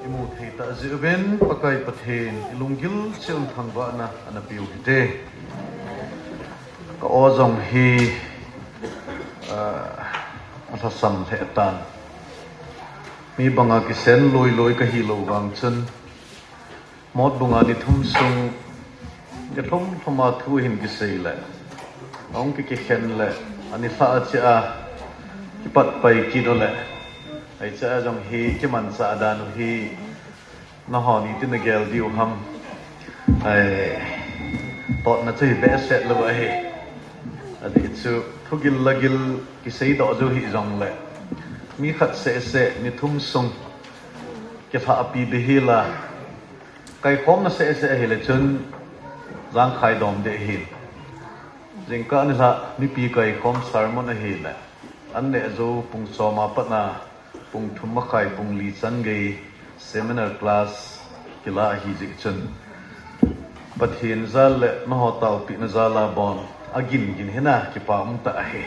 imu thei ta zirben pakai pathen ilungil cheun thangwa na anapiu hite ka ozong hi asasam thetan mi banga ki sen loi loi ka hi lo wang chen mod bunga ni thum sung ke thum thuma thu hin ki sei la ong ki khen la ani fa cha ki pat pai ki do la ai cha jong hi ki man sa dan hi na ho ni tin gel diu ham ai tot na chui be set lo wa hi adi chu thugil lagil ki sei do zo hi jong la mi khat se ni thum sung ke fa api be hi la kai khom na se hi le chun giang khai dom de hi jing ka ni sa mi pi kai khom sermon hi la an ne zo pung so ma pa na pung thum ma khai pung li chan gei seminar class kila hi zik chun pathin zal le no ho tau pi na zala bon agin gin hena ki pa um ta he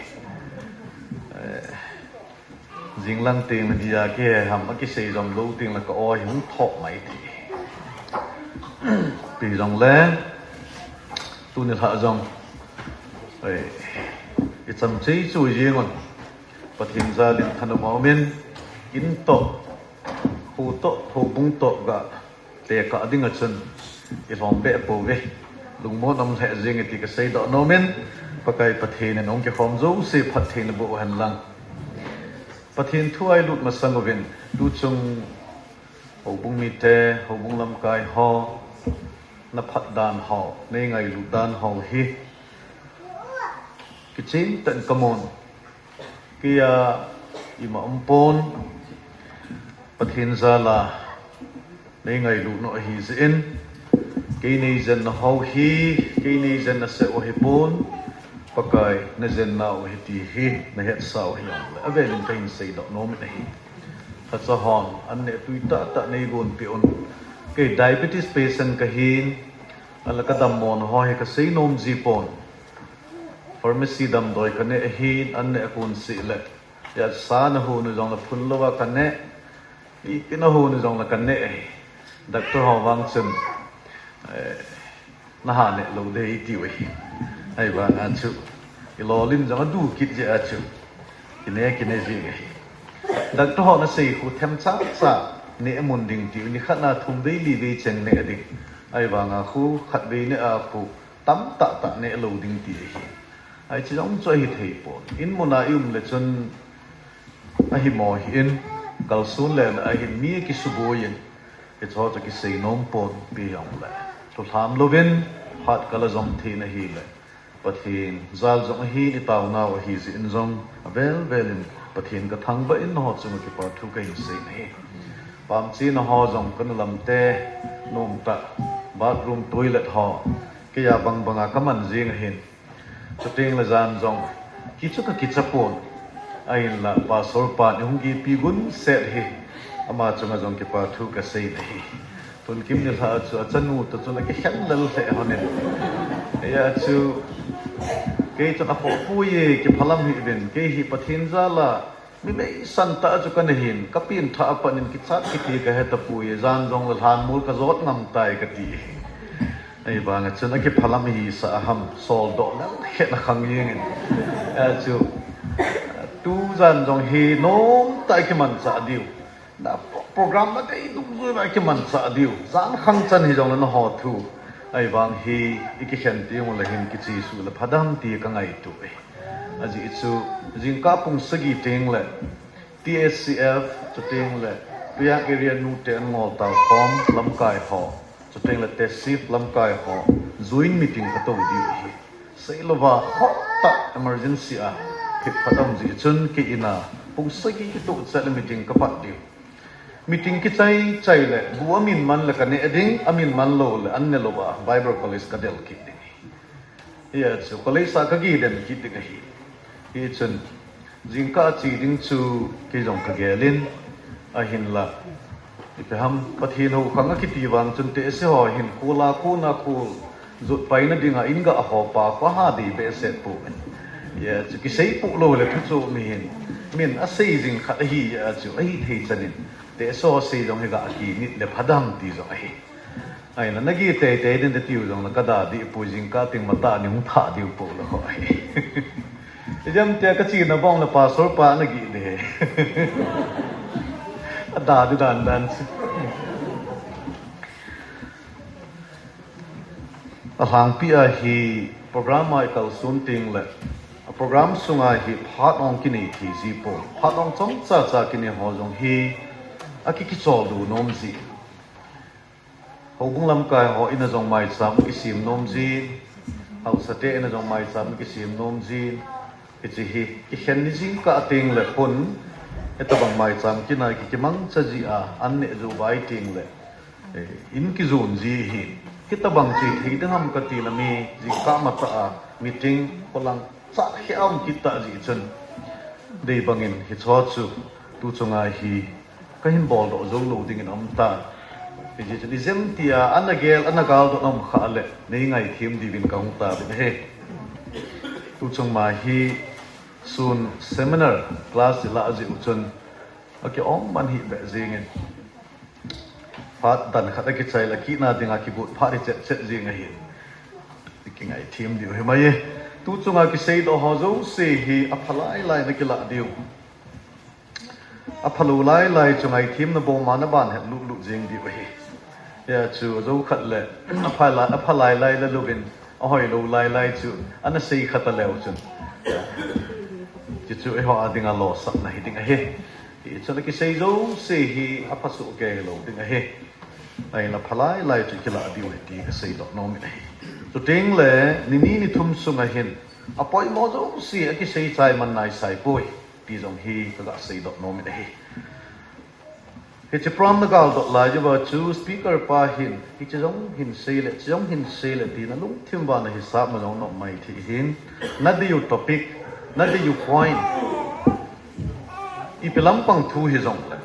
jinglang ting dia ke ham ki sei jong lo ting la ko oi hung thok mai thi pi jong le tu ni tha jong ai ki cham chei chu ji ngon pathin za lin thanu ma men in to hu to hu bung to ga te ka ding a chun i rom be po ve lung mo nam the jing ti ka sei do no men pakai pathin en ong ke khom zo se pathin bo han lang pathin thuai lut ma sangovin tu chung ho bung mi te ho bung lam kai ho na phat dan ho nei ngai lu dan ho hi ki chin tận kamon kia ima umpon pathin zala nei ngai lu no hi zin ke nei zen na ho hi ke nei zen na se o hi pon pakai na zen na o hi ti hi na het sao hi ang la avelin kain sei do no mi hi khat sa hon an ne tuita ta nei gon pi on ke diabetes patient ka hin ala ka dam mon ho he ka sei nom ji pon pharmacy dam doi ka ne hin an ne kun si le ya sa na hu nu jong la phun lo wa ka ne i pina hu nu jong la ka ne doctor ho wang chen na ha ne lo de ti we ai ba na chu i lo lim jong du kit je a chu ki ne ji doctor ho na sei hu them cha sa ne mun ding ti ni khana thum dei li ve chen ne adi ai ba nga khu khat ve ne a pu tam ta ne lo ding ti ai chi jong choi hi thei po in mona le chun a hi mo hi in kal sun le a hi mi ki suboyin ke cho cha ki sei nom pon pi yong le to tham lovin hat kala zom thi na hi le pathin zal zong hi ni taw na wa hi zi in zong vel velin pathin ka thang ba in ho chung ki par thu ka hi sei na hi pam chi na ho jong kan lam te nom ta bathroom toilet ho ke ya bang banga kaman jing hin chuting la zan jong ki chu ka ki chapon ai la pa sor pa ni hung gi pi gun set hi ama chunga jong ki pa thu ka sei na hi tun kim ni tha chu chanu to chu na ki khan lal se honen ya chu ke chu na pho pu ye ki phalam hi ben ke hi pathin za la mi mei san ta chu kan hin kapin tha panin ki chat ki ti ka he ta pu ye zan jong la than mul ka zot ngam tai ka ti ai ba nga chuna ki phalam hi sa ham sol do na he na khang yeng a chu tu zan jong hi nom tai ki man sa diu na program na dei du zu ba ki man sa diu zan khang chan hi jong na ho thu ai bang hi ikikhen ti mo la hin ki chi su la phadam ti ka ngai tu e aji chu jing ka pung sagi teng le TSCF chu teng le pia area nu te ngol ta form lam kai ho chu teng le tesif lam kai ho join meeting ka to di hi sei lo wa hot ta emergency a phit khatam ji chun ki ina pung sagi ki to chal meeting ka pat di meeting ki chai le bu amin man la ka ne ading amin man lo le an ne lo ba bible college ka del ki di ya chu college sa ka gi den ki ti ka hi hi chun jingka chi ding chu ki jong ka gelin a hin la ipe ham pathin ho khanga ki ti wang chun te se ho hin kula ku na ku zut pai na dinga inga a ho pa pa ha di be set pu ya chu ki sei pu lo le thu chu mi hin min a sei jing khat hi ya chu ai thei chanin te so se jong hega ki nit le phadam ti jong ai na nagi te den de tiu jong na kada di pu jing ka ting mata ni hung tha di pu lo ho ai jam te ka chi na bong la pa sor pa na gi de ada du dan a hang pi a hi program ai kal sun ting le program sunga hi phat ong kini thi ji po phat ong chong cha kini ho jong hi aki ki chol du nom ji ho bung lam kai ho ina jong mai sam ki sim nom ji au sa te ina jong mai sam ki sim nom ji ki chi hi ki khen ni jing ka ting le pon eta bang mai sam ki na ki mang cha ji a an ne zu bai ting le in ki zun ji hi kita bang chi thi dang ham ka ti la mi ji ka ma ta meeting polang sa hiam kita ji chen dei bangin hi cho chu tu chunga hi ka hin bol do zong lo ding in am ta ji ji zem tia anagel anagal do nam kha le nei ngai thim di bin kaung ta be he tu chung ma hi sun seminar class la ji uchun okay ong man hi be jing phat dan khata ki chai la ki na dinga ki but phari che jing hi ki ngai thim di he mai tu chunga ki sei do ho zo se hi aphalai lai na ki la diu aphalu lai chungai thim na bo ma na ban he lu jing di hi ya chu zo khat le aphalai lai la lubin ahoi lo lai chu ana sei khata le chun chu e ho adinga lo sak na hi dinga he chula ki sei zo se hi apasu ke lo dinga he ai la phalai lai chu ki la diu ti ka sei do no mi hi tu ting le ni thum sunga hin apoi mo zo si ki sei chai man nai sai poi ti jong hi ka sei do no mi hi he che prom na gal do la ju ba chu speaker pa hin ki che jong hin sei le ti na lung thim ba na hi sa ma jong no mai thi hin na di you topic na di you point ipilam pang thu hi jong le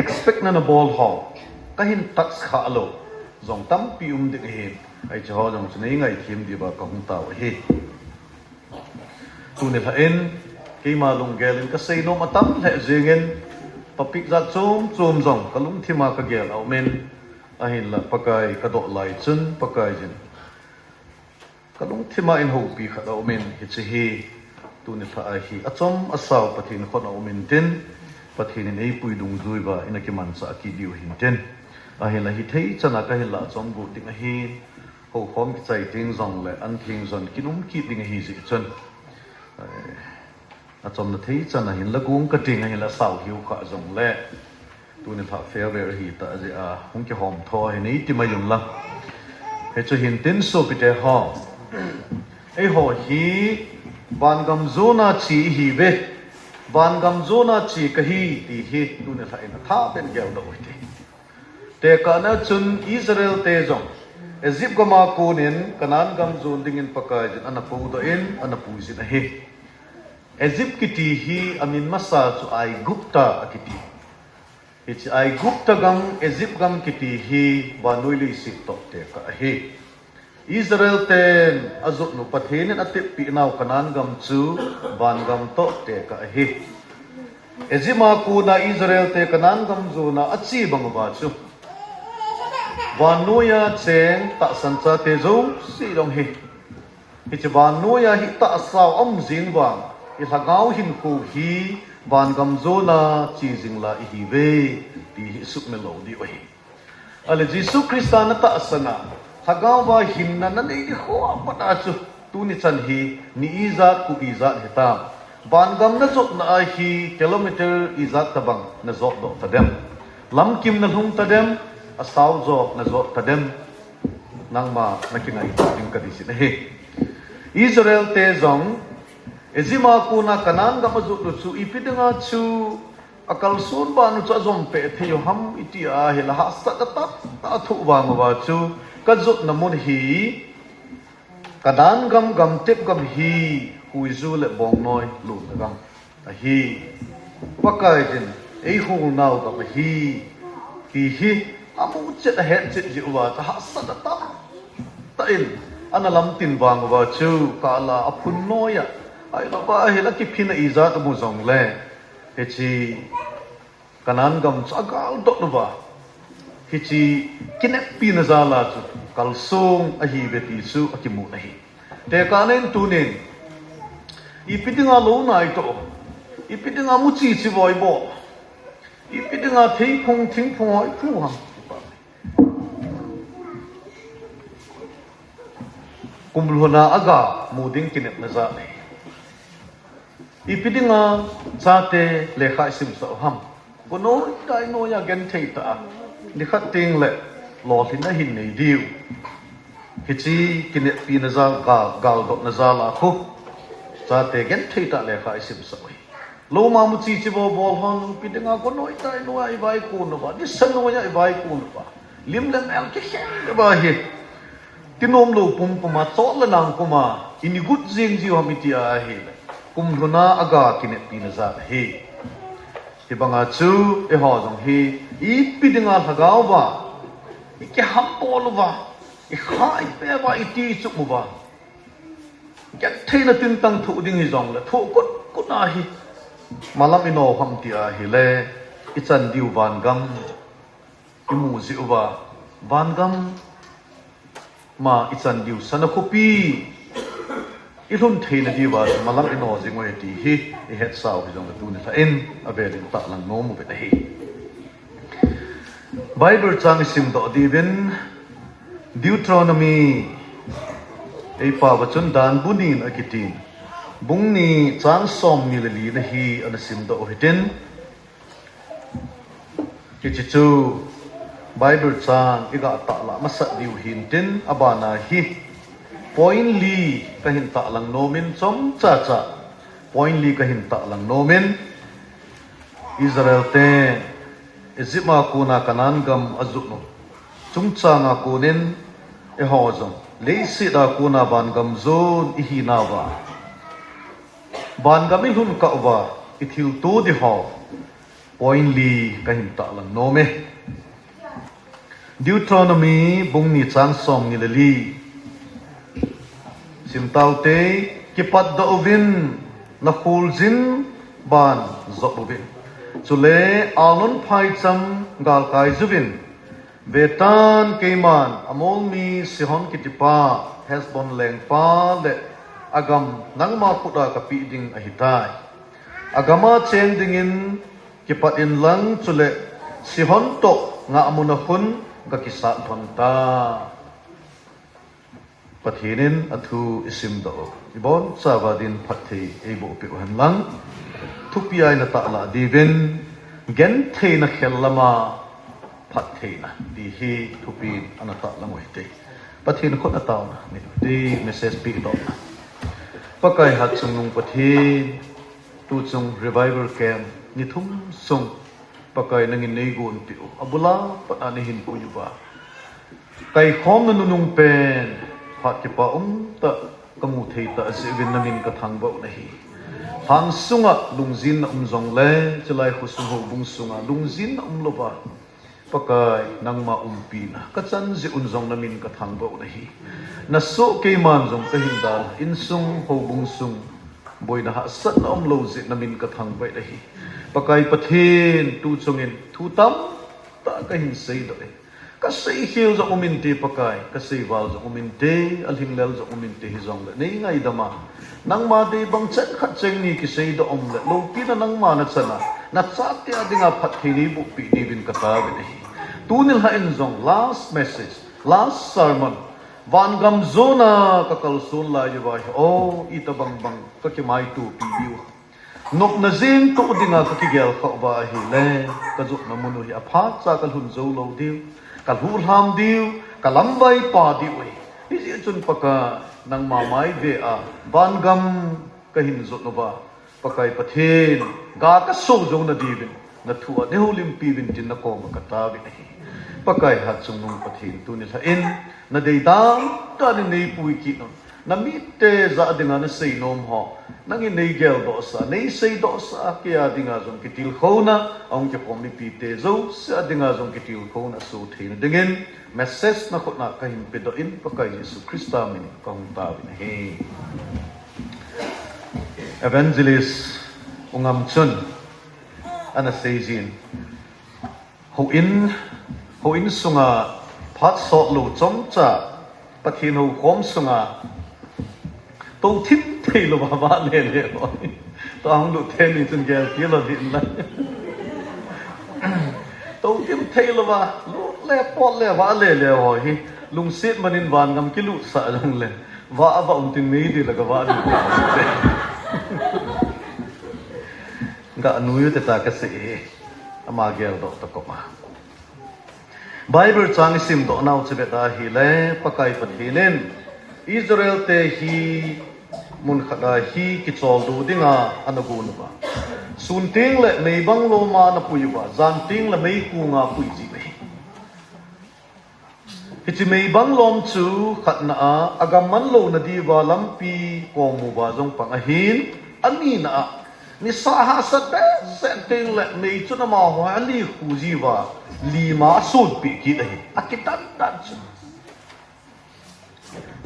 expect na ball hall ka hin tax kha lo jong tam pi de hin ai cho jong chne ngai thim di ba ka hung ta hi tu ne tha en ke ma lung gelin ka sei no matam le jingen topic za chum jong ka lung thima ka gel au men a hin la pakai ka do lai chun pakai jin ka lung thima in ho pi kha au men hi chi hi tu ne tha ai hi achom asaw pathin khon au men tin pathin nei pui dung zui ba ina ki man sa ki diu hin ten a hi la hi thei chana ka hi la chom gu ting hi ho khom ki chai ting zong le an thing zon ki num ki ding hi ji chen a chom na thei chana hin la gung ka ting hi la saw hiu kha zong le tu ne tha fair ver hi ta ji a hung ki hom tho hi nei ti mai yum la he chu hin tin so pi te ho ei ho hi ban gam zona chi hi ve ban gam zona chi ka hi ti hi tu ne tha ina tha ben gel do ti te ka na chun Israel te jong Egypt gama kunin kanan gam zon dingin pakai jin ana pu do in ana pu jin hi Egypt kiti hi amin masa chu ai gupta akiti it's ai gupta gam Egypt gam kiti hi banoi sik to te ka hi Israel ten azuk nu pathin atip pi naw kanan gam chu ban gam to te ka hi Egypt ku na Israel te kanan gam zu na achi bang ba chu Vanuya cheng ta sancha te zo si dong hi hi vanuya hi ta saw om jing wang i lagau hin ku hi van gam zo na chi jing la hi ve ti hi suk melo di oi ale Jesu Christa na ta sana lagau ba hin na na nei ho pa ta chu tu ni chan hi ni izat ku izat heta van gam na zot na hi kilometer izat tabang na zot do tadem lam kim na hung tadem asaw zo na zo tadem nang ma nakinai ting ka disin he Israel te zong ezima ku na kanan ga mazu chu ipidanga chu akal sun ba nu cha zom pe thio ham itia he la hasa ta ta thu wa ma chu ka zut na mun hi kanan gam tep gam hi huizu le bong noi lu na gam a hi pakai jin ei hu nau ga hi hi amu chet het chet ji wa ta hasa ta in ana lam tin wang wa chu ka la apun noya ai la ba he la ki phina iza ta mu zong le he chi kanan gam chagal dot no ba hichi kinek pi na zala chu kalsung ahi beti su akimu nahi te kanen tunin ipidinga lo nai to ipidinga mu chi chi boy bo ipidinga thei phong thing phong hoi khu ham kumlhona aga muding kinek na za nei ipidinga chate lekha sim so ham kono dai no ya gen thei ta ni khat ting le lo thin na hin nei diu hichi kinek pi na za ga gal dot na za la khu chate gen thei ta lekha sim so lo ma mu chi chi bo bol hon pidinga kono dai no ai vai ku no ba ni san no ya vai ku no ba lim lem el ke khen ba hi tinom lo pum puma to la nang kuma ini gut jing ji hom ti a he kum runa aga kinet pi na za he ti banga chu e ho jong he I pidinga thagaw ba I ke ham pol ba I khai pe ba I ti chu mu ba ke thei na tin tang thu ding hi jong la thu kut na hi malam ino ham ti a hi le I chan diu van gam I mu zi ba van gam ma ichan diu sana kopi ilun theina diwa malam ino jingoi ti hi I het sau hi jong tu ni tha in avelin ta lang no mu bet hi Bible chang sim do divin Deuteronomy ei pa wachun dan bunin akitin bungni chang som ni li na hi an sim do hitin kichu Bible chang iga ta la masa diu hintin abana hi point li kahin ta lang nomin chom cha cha point li kahin ta lang nomin Israel te ezima kuna kanan gam azukno chungcha nga kunin e hozom leisi da kuna ban gam zon ihina ba ban gamin hun ka ba ithil to di ho point li kahin ta lang nome Deuteronomy bungni chang som ni lali simtau te kipat da ovin na khulzin ban zobovin chule alon phai cham gal kai zubin betan keiman amol mi sihon kitipa hesbon lengpa le agam nangma puda kapi ding ahitai agama chen dingin kipat in lang chule sihon to nga amuna hun kakisa thonta pathinin athu isim do ibon savadin phathi ebo pe han lang thupiai na ta la divin gen theina khellama phathina di hi thupi anata langoi te pathin khot ataw na ni di message pi do na pakai hat sungung pathin tu chung revival camp ni thum sung pakai nangin nei gon pi abula patani hin ko yuba kai khom na nunung pen phat ki pa ta kamu thei ta sivin namin ka thang ba nahi hang sunga lungzin jong le chalai khusung ho bung sunga lungzin loba pakai nangma pi na kachan ji unjong namin ka thang ba nahi na so ke man jong ka hindal insung ho bung sung boina ha sat lo ji namin ka thang ba nahi pakai pathin tu chungin thu tam ta ka hin sei do ka sei hil zo uminti pakai ka sei wal zo uminti alhing lel zo uminti hi zong le nei ngai dama nangma de bang chen khat cheng ni ki sei do om le lo pi na nangma na chana na chat ti adinga phathini bu pi ni bin ka ta be nei tu nil ha in zong last message last sermon van gam zona ka kal sun la yu ba o ita bang bang ka ki mai tu pi yu nok na zin to dinga ka ki gel kha ba hi le ka zu na munu hi apha cha kal hun zo lo diu kal hu ham diu kalambai pa diu hi ji chun paka nang ma mai ve a ban gam ka hin zo no ba pakai pathin ga ka so zo na divin na thu a de holim pi bin tin na ko ka ta bi hi pakai hat chung nung pathin tu ni tha in na dei dam ta ni nei pui ki no na mi te za dinga na sei nom ho nangi nei gel do sa nei sei do sa kia dinga zong kitil khona ong ke pom ni pi te zo sa dinga zong kitil khona so thein dingin message na khot na ka him pe do in pakai Yesu Krista min ka hung ta bin he evangelist ungam chun ana seijin ho in sunga phat so lu chom cha pathin ho khom sunga to thip thei lo ba le le to ang lu the ni chung gel ti lo din la to thip thei lo ba lu le pot le ba le ho hi lung sit manin van ngam ki lu sa jang le wa ba tin mei di la ka wa ni ga anu yu te ta ka se ama gel do ta ko ma Bible chang sim do nau che beta hi le pakai pathinen Israel te hi mun khada hi ki chol du dinga anagun ba sun ting le mei bang lo ma na pui ba zan ting le mei ku nga pui ji be ki mei bang lom chu khat na agam man lo na di ba lampi ko mu ba jong pang a hin ani na ni sa ha sa te sen ting le mei chu na ma wa li khu ji ba li ma sud pi ki dai akitan tan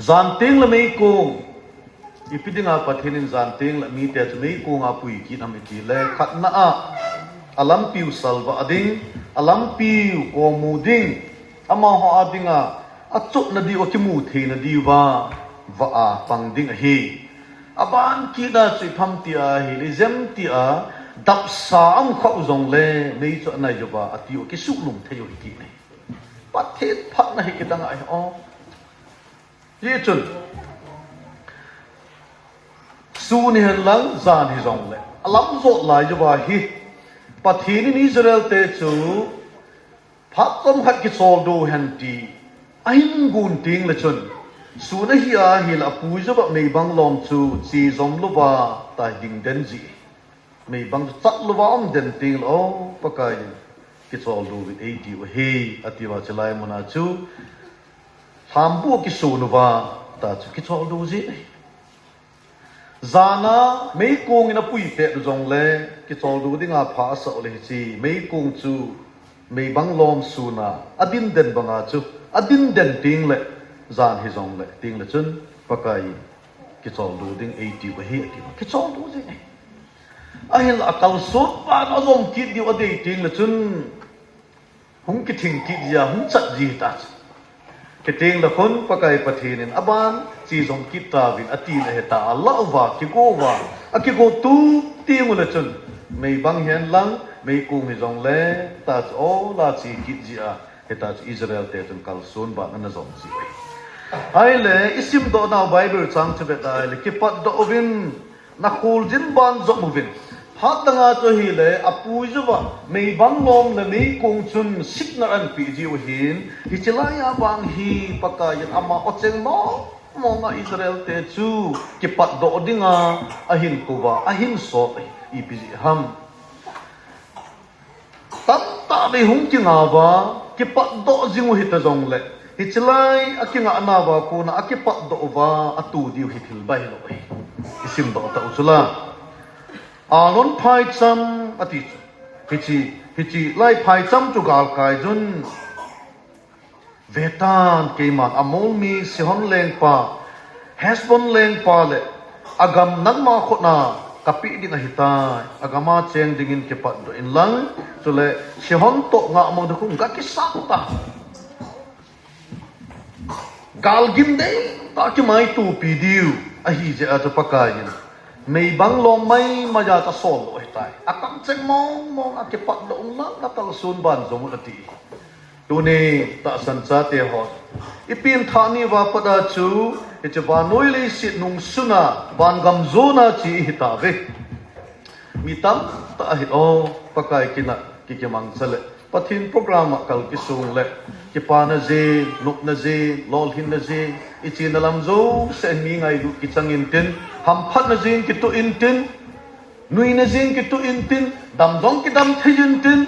zan ting le mei ko ipidinga pathinin zan ting le mi te mei ko nga pui ki na mi ti le khat na alam piu salva ading alam piu ko mu ding ama ho adinga achuk na di o ki mu the na di wa a pang ding hi aban ki da chi pham ti a hi le zem ti a dap sa ang khau zong le mei cho nai jo ba ati o ki su lum the yo ki ne pathet phat na hi ki dang ai o ye chun su ni han lang zan hi zong le alam zo lai jo ba hi pathin in Israel te chu phat tom khat ki sol do han ti ain gun ting le chun su na hi a hi la pu jo ba mei bang lom chu chi zom lu ba ta ding den ji mei bang chat lu ba om den ting lo pakai ki chol do with 80 wa he atiwa chalai mona chu tham bu ki su nu ba ta chu ki chol do ji zana mei kong ina pui te du jong le ki chol do dinga pha sa le chi mei kong chu mei bang lom su na adin den banga chu adin den ting le zan hi zong le ting le chun pakai ki chol do ding 80 wa he ki chol do ji ahil akal sot pa na zong ki di wa dei ting le chun hung ki thing ki ya hung chat ji ta ki ting le khon pakai pathinin aban chi zong ki ta vin ati le he ta Allah wa ki go tu ting le chun mei bang hian lang mei kung hi zong le ta o la chi ki ji a he ta Israel te chun kal sun ba na zong ji ai le isim do na Bible chang che beta le ki pat do vin na khul jin ban zo mu vin hat nga cho hi le apu ju ba mei bang lom le mei kung chun signal an pi ji wa hin hi chilaya bang hi pakai ama ocheng mo nga Israel te chu ki pat do dinga ahin ko ba ahin so i pi ham tat ta be hung ki nga ba ki pat do jingu hi ta jong le hi chilai akinga ana ba ko na akipat do ba atu diu hi thil bai lo isim do ta usula anon phai cham ati hichi lai phai cham chu gal kai jun vetan keiman amol mi sihon leng pa hesbon leng pa le agam nan ma khona kapi ding hita agama cheng dingin ke pat do in lang chule sihon to nga mo de khung ka ki sak ta gal gim dei ta ki mai tu pi diu a hi je a to pakayin mei bang lo mai ma ja ta sol oi tai akam cheng mong a ke pat do na na tal sun ban zo mu ati tu ne ta san cha te ho ipin thani wa pada chu e che ba noi le sit nung suna ban gam zo na chi hita ve mi tam ta hi o pakai kina ki ke mang sale pathin program kal ki sung le ki pa na je nuk na je lol hin na je ichi na lam zo sen mi ngai du ki changin tin ham phat na jin ki tu in tin nui na jin ki tu in tin dam dong ki dam thijin tin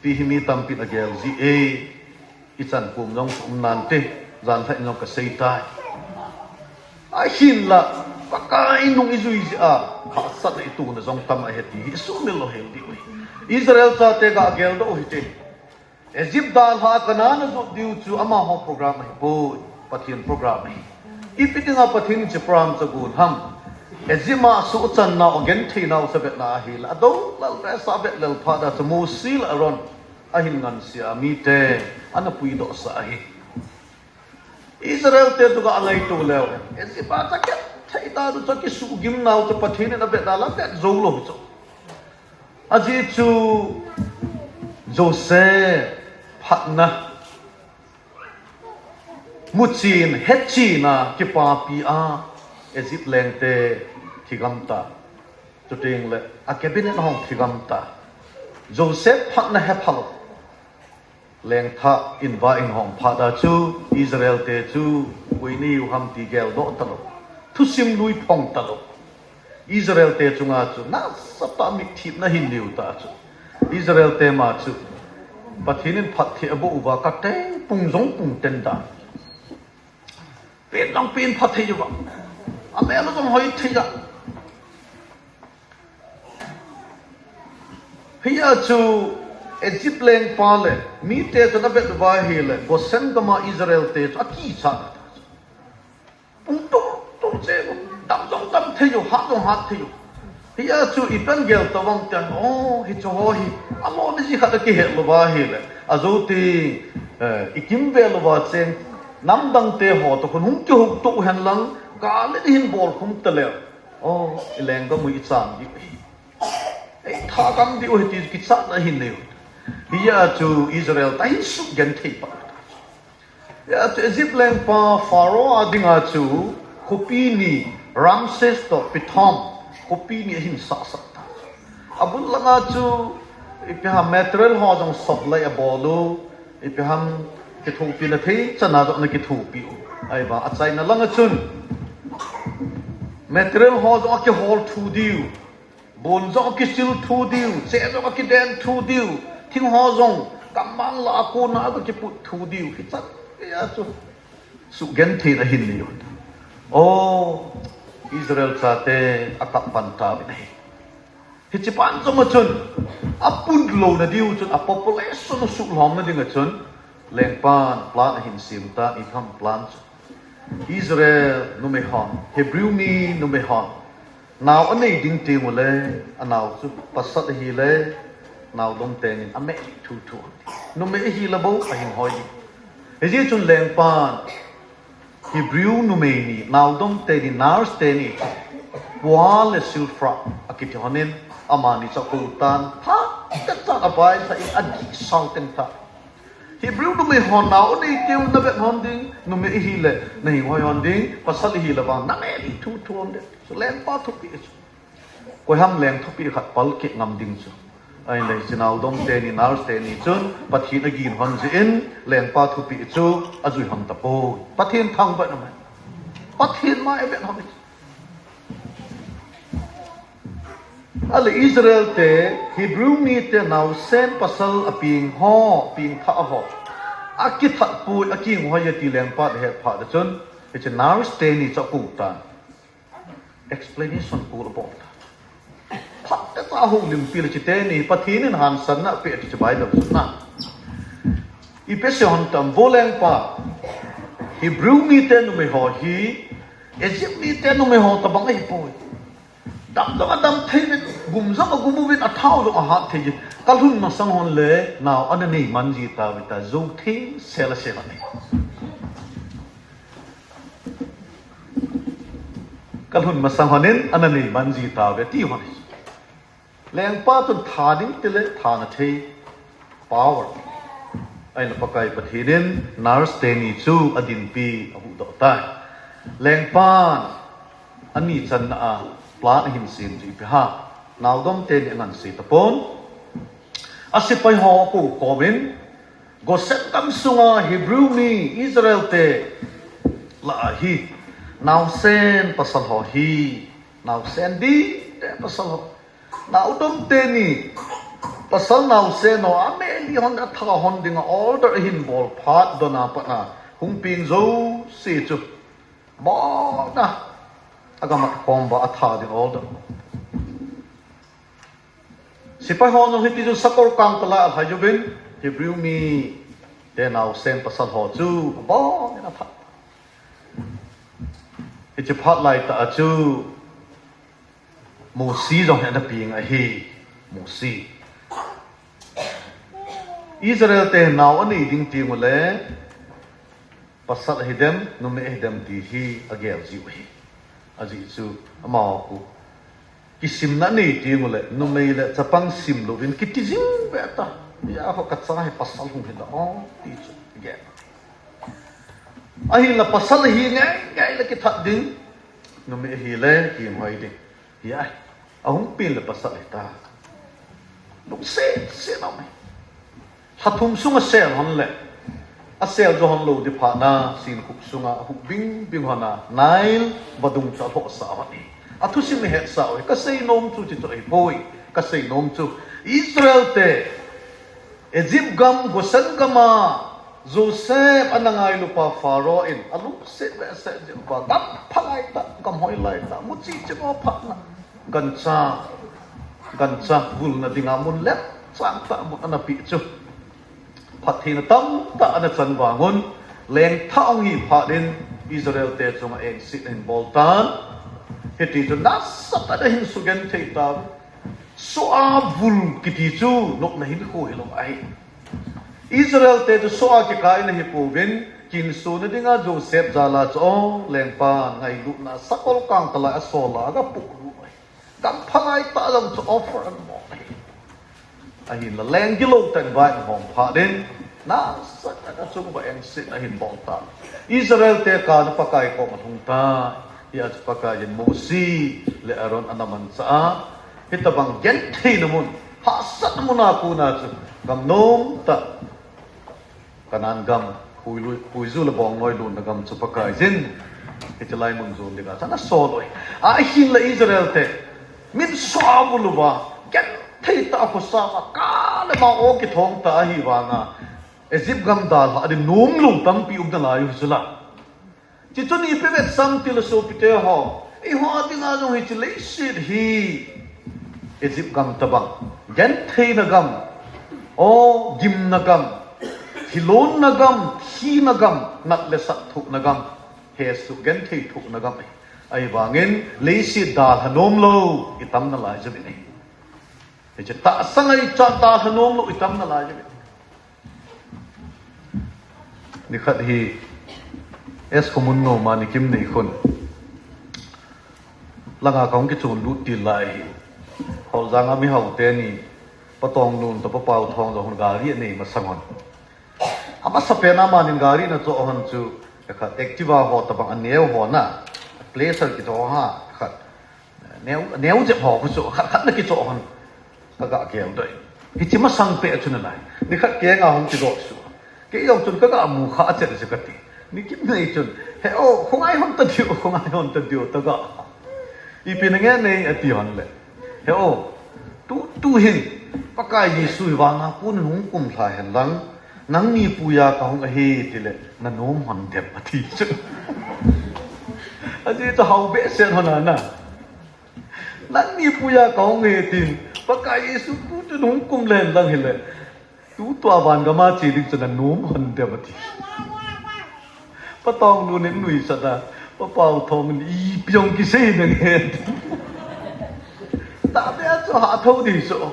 pi hi mi tam pi na gel ji e ichan kum jong sum nan te zan thai no ka sei tai a hin la pakai nung izui ji a kha sat i tu na jong tam a heti su mil lo hel di Israel sa te ga gel do hite Egypt dal ha kanan zo diu chu ama ho program hi bo pathin program hi ipitinga pathin che pram cha gun ham Egypt su chan na ogen thei na sa bet na hi la do lal ra sa bet lal pha da mu sil aron ahin ngan sia mi te ana pui do sa hi Israel te tu ga alai tu lew esi pa ta ke thai ta du cha ki su gim nau cha pathin na be dala be zo lo cho aji chu Joseph phatna muchin hetchi na ki pa pi a Egypt leng te thigam ta chu ting le a cabinet hong thigam ta Joseph phatna he phalo leng tha inva in hong pha da chu Israel te chu uini u ham ti gel do ta lo thu sim lui phong ta lo Israel te chunga chu na sapa mi thip na hin liu ta chu Israel te ma chu pathinin phat thi abo uba ka te pung zong pung ten da pin long pin phat thi ba a me lo hoi thi da hiya chu Egypt leng pa le mi te ta bet ba hi le go sen kama Israel te a ki cha pung to che dam dong dam the yo ha dong ha the yo hiya chu ipan gel ta wang tan hi cho hi amo ni ji kha ki he lo ba hi le azo ti ikim ve lo ba chen nam dang te ho to khun hung ki huk to han lang ga le hin bol khum ta le ileng ga mu I chan di ei tha kam di o ti ki cha na hin le hiya chu Israel ta hin su gen thei pa ya chu Egypt leng pa Pharaoh adinga chu kopi ni Ramses to Pithom kopi ni hin sa sa ta abun langa chu ipiham material ho jong supply abolu ipiham ki thu pi na thei chana do na ki thu pi ai ba achai na langa chun material ho jong ki hol thu diu bon jong ki sil thu diu che jong ki den thu diu thing ho jong kamang la ko na ko ki put thu diu ki chat ya chu su gen thei na hin ni Israel sa te akap panta binai hichipan so chun apun lo na diu chun a population su lom na dinga chun lengpan plan hin simta I tham plan Israel no me hon Hebrew mi no me hon now anei ding te mo le anaw chu pasat hi le now dong ten ame thu no me hi la bo a hin hoi he ji chun lengpan Hebrew no me ni now dong te ni nars te ni wal silfra akit honin amani sa kutan ha ta abai sa in adi sauten ta Hebrew no me hon now ni tiu na bet hon ding no me hi le nei hoi hon ding pasal hi la bang na me li thu on de so len pa thu pi ko ham leng thu pi khat pal ke ngam ding chu ai nei sinau dong te ni nars te ni chun pathin agin hon ji in leng pa thu pi chu azui ham ta po pathin thang ba na ma pathin ma e bet hon Ale Israel te Hebrew mi te now sen pasal aping ho ping tha ho akit tha pu aking ho ya ti leng pa he pha da chun it's a now stay ni cha ku ta explanation pu lo phat ta ta ho lim pi le chi te ni pathin in han san na pe ti bai da na I pe se hon tam voleng pa Hebrew mi te no me ho hi Egypt mi te no me ho ta bang ai pu dam dam thei ne gum zang gum bu win a thau lo a ha thei kal hun ma sang hon le now an nei man ji ta wi ta zo thei sela sela ne kal hun ma sang honin an nei man ji ta we ti hon leng pa tun tha ding te le tha na thei power ai na pakai pathinin nars te ni chu adin pi abu do ta leng pa ani chan na a plan hin sim ji pe ha naw dom te ni ngan si tapon asipai ho ku komin go set kam sunga Hebrew mi Israel te la hi naw sen pasal ho hi naw sen di te pasal ho naw dom te ni pasal naw sen no ame li hon da tha hon dinga order hin bol phat dona pa na hung pin zo si chu ba na agama komba atha din order sipai ho no hiti ju sakor kang tala al hajubin Hebrew mi te naw sen pasal ho chu ba na phat hiti phat lai ta chu mu si jong na ping a hi mu si Israel te now ani ding ti mole pasal hidem nume hidem ti hi agel ji hi aji chu amao ku kisim na ni ti mole nume le chapang sim lo in kitizim beta ya ho katsa hi pasal hum hida o ti chu ge ahi la pasal hi ngai la ki that ding nume hi le ki mai ding ya ahum pin la pasal ta lục xe nào mày hạt thùng sung a sel hon le a sel jo hon lo di pha na sin khuk sunga hu bing hona nail badung cha tho sa wa ni a thu sim he sa oi ka sei nom chu chi choi poi ka sei nom chu Israel te Egypt gam gosan kama Joseph anangai lupa Pharaoh in alu se se ba dam phalai ta kam hoi lai ta mu chi chi mo pha na gan cha vul na dinga mun lep sang ta mun ana pi chu phat thi na tam ta ana chan wangun leng thang hi pha din Israel te chunga en sit en boltan heti to nas ta da hin sugen thei ta so a vul kiti chu nok na hin khoi lo ai Israel te to so a ke kai na hi pu bin kin su na dinga Joseph jala cho leng pa ngai lu na sakol kang tala asola ga pu gam phalai ta long to offer and more ahin la leng ki lo tan vai hong pha den na sa ta chung ba en sit ahin bong ta Israel te ka na pakai ko mathung ta ya pakai yen Mosi le Aaron anaman sa hitabang gen thei namun ha sat muna ku na chu gam nom ta kanan gam puizu le bong noi lun na gam chu pakai jin hitlai mun zon de ga sana so loi a hin la Israel te min sabuluwa gen thei ta ko sa ka le ma o ki thong ta hi wa nga Egypt gam dal ha de nom lung tam pi uk da la yu sula chi chu ni pe sam til so pi te ho e ho ti nga jong hi chi le shit hi Egypt gam ta bang gen thei na gam o gim na gam hilon na gam hi na gam nat le sak thuk na gam he su gen thei thuk na gam ai wangin leisi dal hanom lo itam na lai jabi nei he cha ta sangai cha dal hanom lo itam na lai jabi ni khat hi es komun no ma ni kim nei khon langa kaung ki chun lu ti lai hol janga mi hau te ni patong nun to pa pau thong do hon gari nei ma sangon ama sapena ma nin gari na cho hon chu khat activa ho ta bang aneu ho na place ki to ha khat neu je ho ku so khat na ki to hon ka ga ke doi ki chi ma sang pe chun na ni khat ke nga hong ti do su ke yong chun ka ga mu kha che se ka ti ni kim nei chun he o khong ai hon ta diu ta ga i pin nge nei a ti hon le he o tu hin pa kai ni su wa nga kun hung kum tha hen lang nang ni pu ya ka hong a he ti le na nom hon de pa ti chu aje to hau be sen hona na nang ni pu ya ka hong he tin pa kai su tu hung kum len lang he le tu tua van ga ma chi dik chana nom hon de pa ti pa tong nu ne nui sa da pa pau thong ni pyong ki se ne nge ta be cho ha thau di so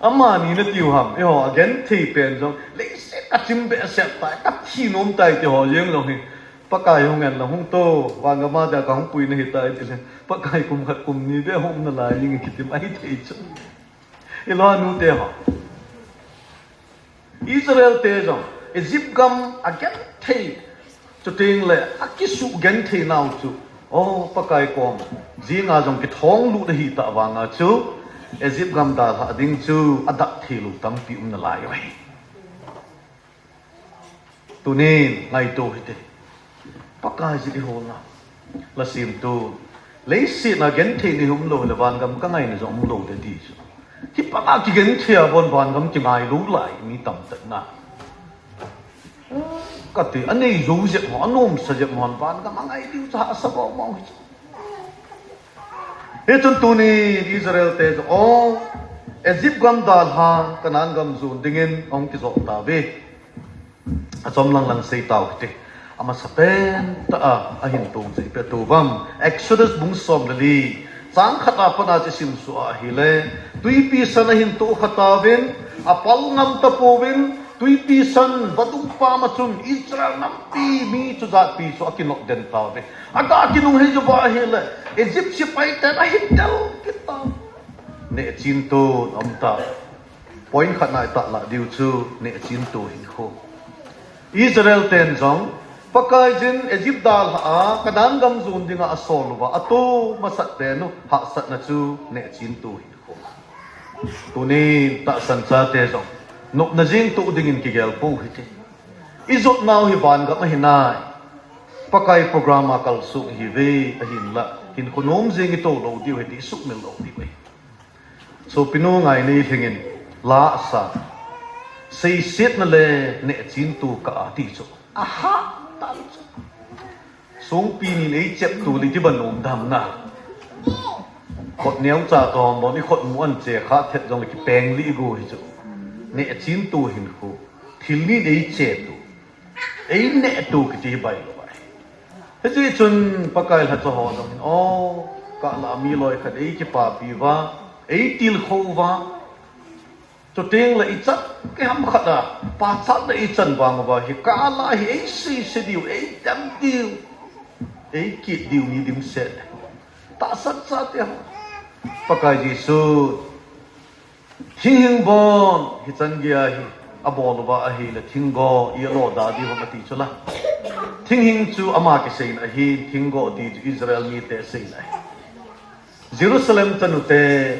amma ni na tiu ham e ho again thi pen jong le se ka chim be se ta ka thi nom tai ti ho yeng lo hi pa kai hong en la hong to wa ga ma da ka hong pui na hi tai ti le pa kai kum khat kum ni be hom na la ning ki ti mai thei chu e lo nu te ho Israel te jong Egypt gam again thei chu ting le akisu gen thei nau chu o pa kai kom ji nga jong ki thong lu da hi ta wa nga chu Egypt gam da ha ding chu adak thilu tam pi na lai wai tu nin ngai to hi te pakai ji di ho na la sim tu le si na gen the ni hum lo le van gam ka ngai ni jong lo de di chu ki pa ka ki gen thia bon van gam ki ngai lu lai mi tam ta na ka ti ani ru je mo nom sa je mon van gam ngai di cha sa bo mo he chun tu ni Israel te o Egypt gam dal ha kanan gam zu dingin ong ki zo ta ve a chom lang sei tau te ama sapen ta a hin tu sei pe tu bam Exodus bung som li chang khata pana che sim su a hi le tui pi sana hin tu khata vin apal ngam ta povin tui pi san badung pa ma chun Israel nam pi mi chu za pi so akinok den ta ve aga kinung he jo ba hi le Egypt si pai ta na hitel kita ne chin tu om ta point khat nai ta la diu chu ne chin tu hin kho Israel ten jong pakai jin Egypt dal ha kadang gam zun dinga asol wa atu masat te no ha sat na chu ne chin tu hin kho tu ni ta san cha te jong nok na jing tu dingin ki gel pu hi te izot naw hi ban ga ma hinai pakai program a kal su hi ve a hin la hin konom jing i to lo diu he ti su mel lo di we so pinu ngai ni thingin la sa sei sit na le ne chin tu ka ti chu aha tal chu sung pi ni nei chep tu li ti ban nom dam na khot neong cha tong bo ni khot muan che kha thet jong ki peng li go hi chu ne chin tu hin khu thil ni nei che tu ei ne tu ki ti bai lo bai he chi chun pakai ha cho ho dong o ka la mi loi khat ei ki pa pi wa ei til kho wa cho tiếng là ít chất cái hâm khát à ba sát là ít chân vàng và hi cả là hi ấy si điều ấy đâm điều ấy kiệt điều như điểm xét ta sát sát theo và cái gì số thiên hình bon hi chân kia hi abol và hi là thiên go ia lo đã đi hôm nay cho la thiên hình chú ama cái xây này hi thiên go đi Israel như thế xây này Jerusalem chân ute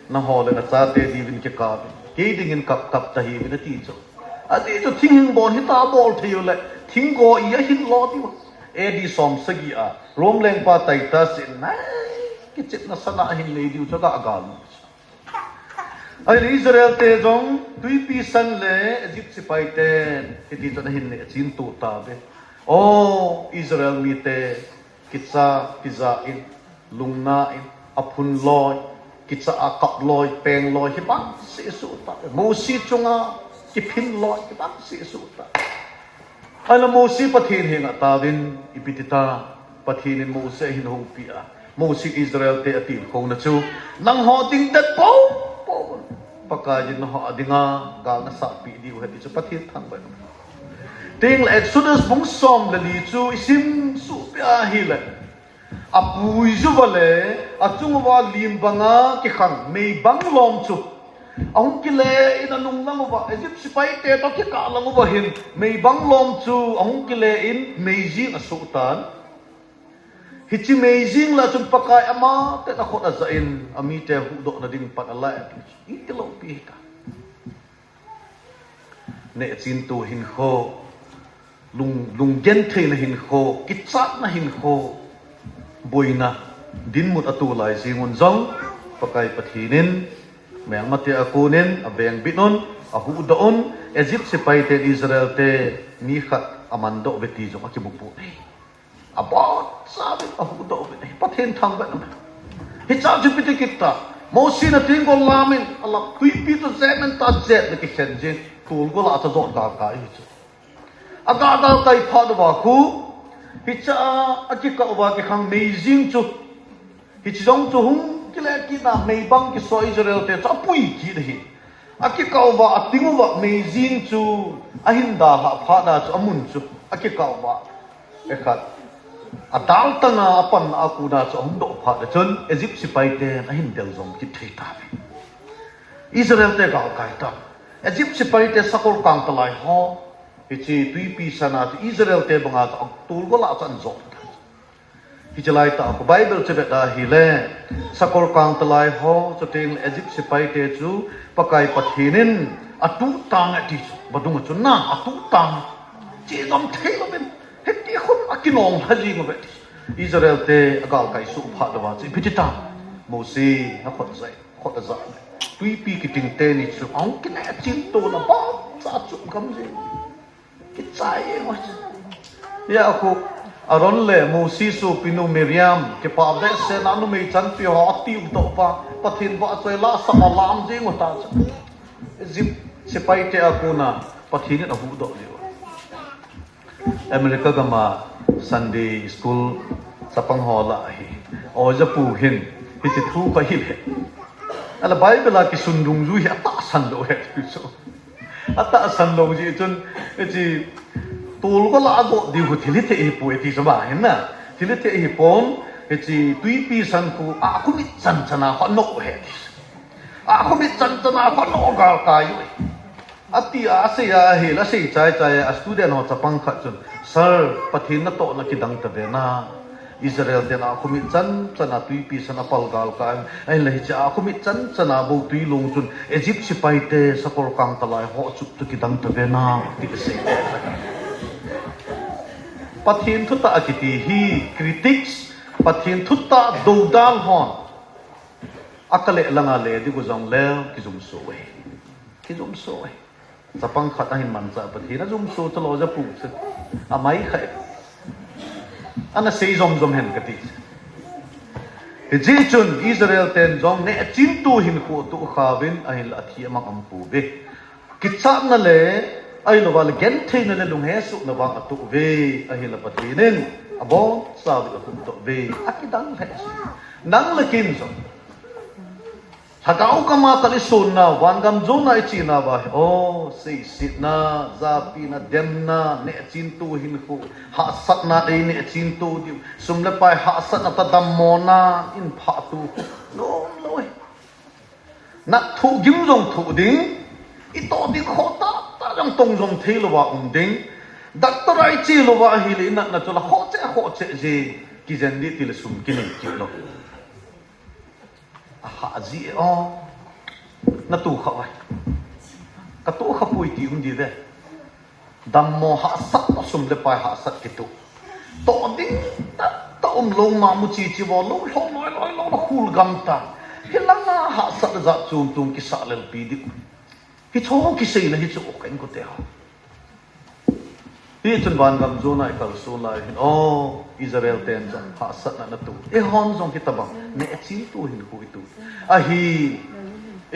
na hồ là cha te đi bên cái cả cái dingen cặp tahi bên tí cho adi cho thing hing bon hita bol thiu le thing go ia hin lo ti edi som sagi a rom leng pa tai ta sin nai ki chit na sana hin le diu cho ga gal ai Israel te jong tui pi san le Egypt si pai te ki ti cho na hin le chin tu ta be o Israel mi te kitsa pizza in lungna in apun loi kitsa akap loi peng loi hi bang si su ta mo si chunga ki phin loi hi bang si su ta ala mo si pathin he nga ta vin ipitita pathin mo se hin ho pia mo si Israel te atil ko na chu nang ho ding dat po paka jin ho adinga gal na sa pi di ho ti chu pathin thang ba ting la Exodus bung som la li chu isim su pia hi la apui zu vale achung wa lim banga ki khang mei bang lom chu ahung ki le in anung lang wa Egypt sipai te to ki ka lang wa hin mei bang lom chu ahung ki le in meijing asutan hichi meijing la chun pakai ama te na khot za in ami te hu do na ding pat ala i ti lo pi ka ne chin tu hin kho lung gen the na hin kho ki chat na hin kho boina din mut atu lai singun zong pakai pathinin meng mate akunin abeng binon ahu doon Egypt si pai te Israel te ni khat amando beti jong akibupu nei about sabi ahu do nei pathin thang ba na hi cha ju piti kita mo sin na ting gol lamin allah kui pi to zemen ta zet ne ki khen jin tul gol ata do ga ka hi chu aga ga kai pha do ba ku hicha akika oba ki khang meijing chu hichong chu hung kile ki na mei bang ki so Israel te cha pui ki de hi akika oba atingu wa meijing chu ahinda ha pha da chu amun chu akika oba ekhat adal tanga apan aku da chu hung do pha da chun Egypt si pai te ahin del zong ki thei ta Israel te ga kai ta Egypt si pai te sakol kang talai ho hichi tui pi sana Israel te banga ta tul gola chan zo hi chalai ta ko Bible che da hi le sakor kang talai ho cho ting Egypt si pai te chu pakai pathinin atu tang ati badung chu na atu tang chi dom thei lo ben heti khun akinong haji ngo bet Israel te agal kai su pha da wa chi pitita mo si na khot za tui pi ki ting te ni chu ong ki na chin to na ba sa chu kam ji Kicay mo. Ya ako aron le Moses so pinu Miriam ke pa de se nanu me chan pi hoti to pa pathin ba so la sa alam je ngota zip se pai te akuna pathin na hu do le America gama Sunday school sa panghola hi o ja pu hin hi chi thu pa hi le ala bible ki sundung ju hi ata san lo he so ata san lo ji chun chi tul ko la go di hu thili the hi pu ti so ba hin na thili the hi pon chi tui pi san ku a ku mi chan chana ho no he a ku mi chan chana ho no ga ka yu ati a se ya he la se chai chai a student ho chapang kha chun sir pathin na to na ki dang ta ve na Israel ten a khumi chan chana tui pi sana pal gal ka ai le cha a khumi chan chana bo tui long chun Egypt sipai te sakor kang talai ho chu tu ki dang ta ve na ti se pathin thu ta akiti hi critics pathin thu ta do dal hon akale langa le di go jong le ki zum so we zapang khata hin man cha pathin a zum so chalo ja pu se amai khai ana sei zom hen kati ji chun Israel ten jong ne chin tu hin ko tu khawin ai la thi ma am pu be kitsa na le ai lo wal gen the na le lung he su na wang atu ve ai la pathinen abo sa bi ko to ve akidang he nang la kin so Hagau kama tali sunna wangam zona ichi na ba oh sei sit na zapi na dem na ne chin tu hin ko ha sat na dei ne chin tu di sumle pai ha sat na ta dam mona in pha tu no loi na thu gim jong thu ding i to di khota ta jong tong jong the lo wa ding doctor ai chi lo wa hi le na chola ho che je ki zen di til sum ki ni ki lo ha zi o na tu kha wai ka tu kha pui ti di ve dam mo ha sat ta sum le pai ha sat ki tu to ding ta long ma mu chi wo lo lo khul gam ta hilang na ha sat za chum tum ki sa lel pi di hi cho ki sei na hi chu kan ko te ha hi chun ban gam zo na kal so lai oh Israel ten jang ha sat na tu e hon jong ki tabang ne chi tu hin ku tu a hi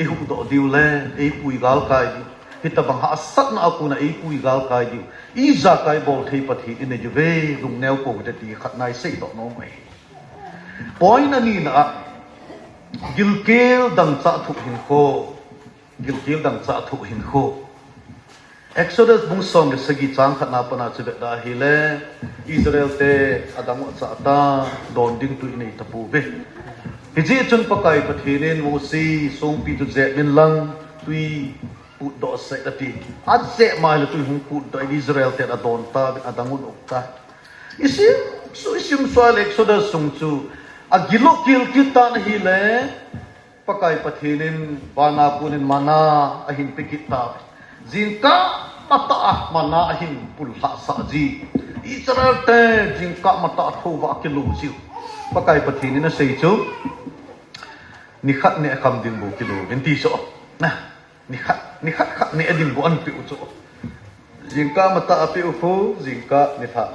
e hu do diu le e pui gal kai di hi tabang ha sat na aku na e pui gal kai di i za kai bol thei pathi in ne juve lung neu ko de ti khat nai sei do no mai point ani na gilkel dang cha thu hin ko gilkel dang cha thu hin ko Exodus bung som de sagi chang khat na pana chu da hi le Israel te adam cha ta don ding tu nei tapu be hi ji chun pakai pathinin mo si song pi tu je min lang tui pu do se da ti at se ma le tu hung pu do Israel te adon ta adangun okta isim so isim swal Exodus sung chu agilo kil kita na hi le pakai pathinin bana punin mana ahin pikita Jingka mata mana ahin pulha saji Israel te jingka mata thowa kilu siu pakai pathini na sei chu ni khat ne kham ding bu kilu benti so na ni khat ne ading bu an pi chu jingka mata api ufu jingka ni tha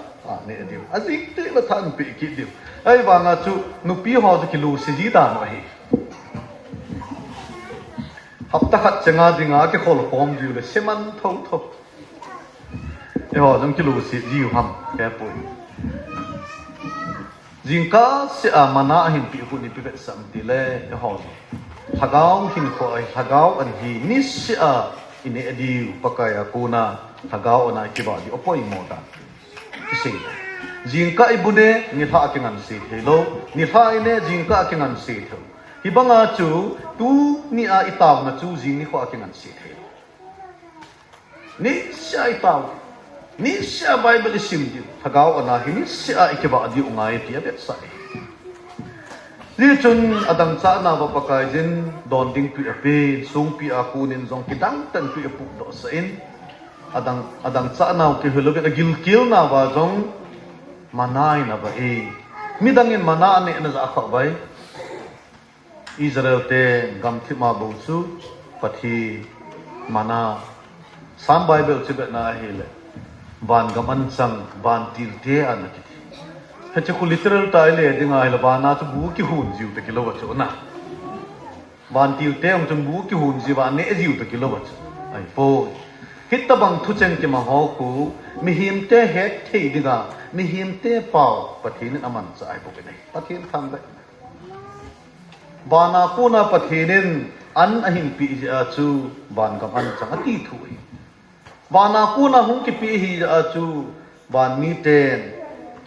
ne ading adik te la than pi ki diu ai wa nga chu nu pi ho chu kilu si ji da no hi hafta khat changa dinga ke khol pom diu le seman thong thop e ho jong kilo si jiu ham ke pui jingka se amana hin pi hu ni pi be sam ti le e ho hagau hin ko ai hagau an hi ni se a ine adiu pakaya kuna hagau na ki ba di opoi mo da ki se jingka ibune ni tha ki ngan si thelo ni tha ine jingka ki ngan si thelo hibanga chu tu ni a itaw na chu jing ni kho akingan si the ni sha itaw ni sha bible sim di thagaw ana hi ni sha ikiba di ungai ti abet sai li chun adang cha na ba pakai jin don ding pi ape sung pi a kunin jong kidang tan pi apu do sa in adang cha na ki holobe na gil kil na ba jong manai na ba e midangin mana ne na za kha bai Israel te gam thima bo chu pathi mana sam bible che na hele ban gam an sang ban tir te an ki he che ku literal tai le dinga hele bana chu bu ki hun jiu te kilo chu na ban tir te ang chu bu ki hun ji ba ne jiu te kilo chu ai po hit ta bang thu cheng ki ma ho ku mi him te het thei dinga mi him te pau pathi ni aman cha ai bo ke nei pathi tham ba bana puna pathinin an ahin pi ja chu ban kam an chang ati thui bana puna hung ki pi hi ja chu ban mi ten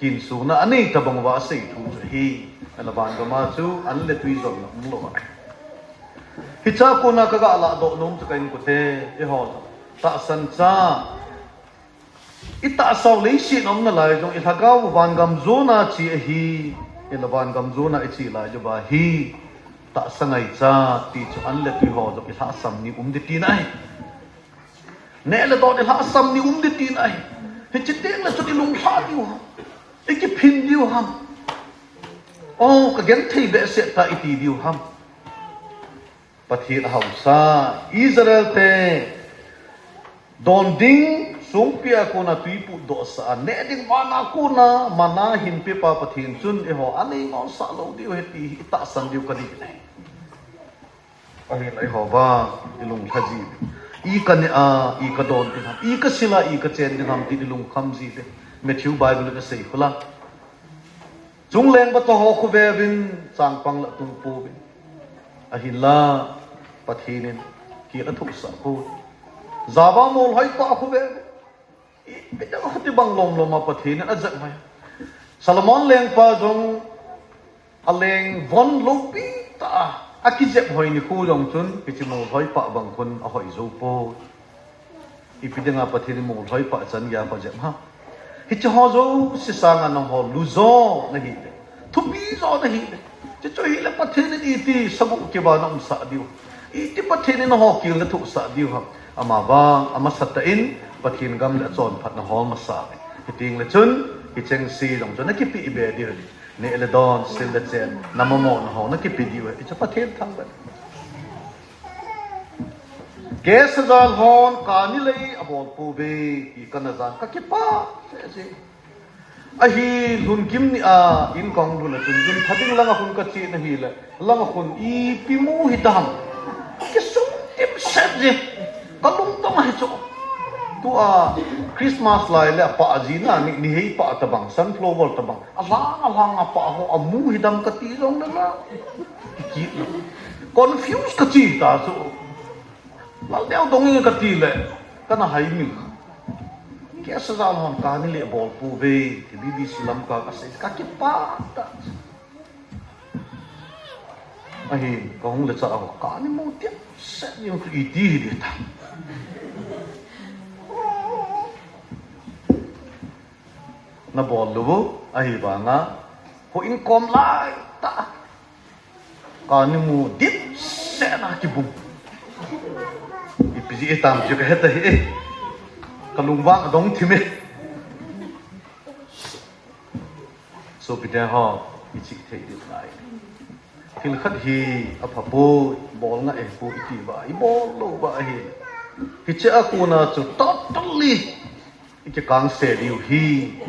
kin su na ani tabang wa sei thu hi ala ban gama chu an le tui zom na lo hi cha ko na ka ga la do nom chu kain ko te e hol ta san cha ita saw le shi nom na lai jong itha ga ban gam zo na chi hi ela ban gam zo na chi la jo ba hi ta sangai cha ti chu an le tui ho jo itha sam ni di ti nai ne le do itha sam ni di ti nai he chi teng la chu ti lung ha diu iki pin diu ham oh ka gen thei be se ta iti diu ham pathi hausa Israel te don ding sung pia ko na tui pu do sa ne ding mana ko na mana hin pe pa pathin chun e ho ani ngon sa lo diu he ti ta san diu ka di nei ahi lai ho ba ilung thaji i ka ne a i ka don ti ham i ka sila i ka chen din ham ti ilung kham ji te Matthew Bible ka sei khula chung leng ba to ho khu ve bin chang pang la tung pu bin ahi la pathinin ki la thuk sa pu zaba mol hai pa khu ve bida hati bang lom lom ma pathinin ajak mai Solomon leng pa jong aleng von lo pi ta akijep hoi ni khu jong chun ki mol hoi pa bang kun a hoi zo po ipidinga pathinin mol hoi pa chan ya pa jam ha hi cho zo si sang an ho lu zo na hi thu bi zo na hi che cho hi la pathin ni ti sabu ke ba nam sa diu i ti pathin ni ho kil na thu sa diu ha ama ba ama sata in pathin gam la chon phat na ho ma sa hi ting la chun hi cheng si dong chon na ki pi be diu ne le don sil la chen na mo mo na ho na ki pi diu hi cha pathin thang ba Kes zal hon kani lei abol pu be I kana zan ka ki pa se ahi lun kim ni a in kong lu la chun jun thading langa hun ka chi na hi la langa hun I pi mu hi dam ki sum tim set je ka lum tong hi cho tu a Christmas lai la pa ji na ni hei pa ta bang sunflower ta bang alang pa ho amu hi dam ka ti jong na la ki confuse ka chi ta so Lal đeo đông như cái gì lệ, cái nào hay mình, cái sao ra hoàn cả như lệ bol pu về thì BBC làm cả cái pa, ai có không lệ sao cả như một tiếng sẽ như cái gì đi ta, na bol lu, ai bảo ngã, có income lại ta, cả như một tiếng sẽ là cái bụng. Ipiji etam juga heta he kalungwang dong thime so pide ha ichik thei dit lai thil khat hi aphapo bol nga e pu iti ba I bol lo ba hi hi cha ku na chu totally ike kang se diu hi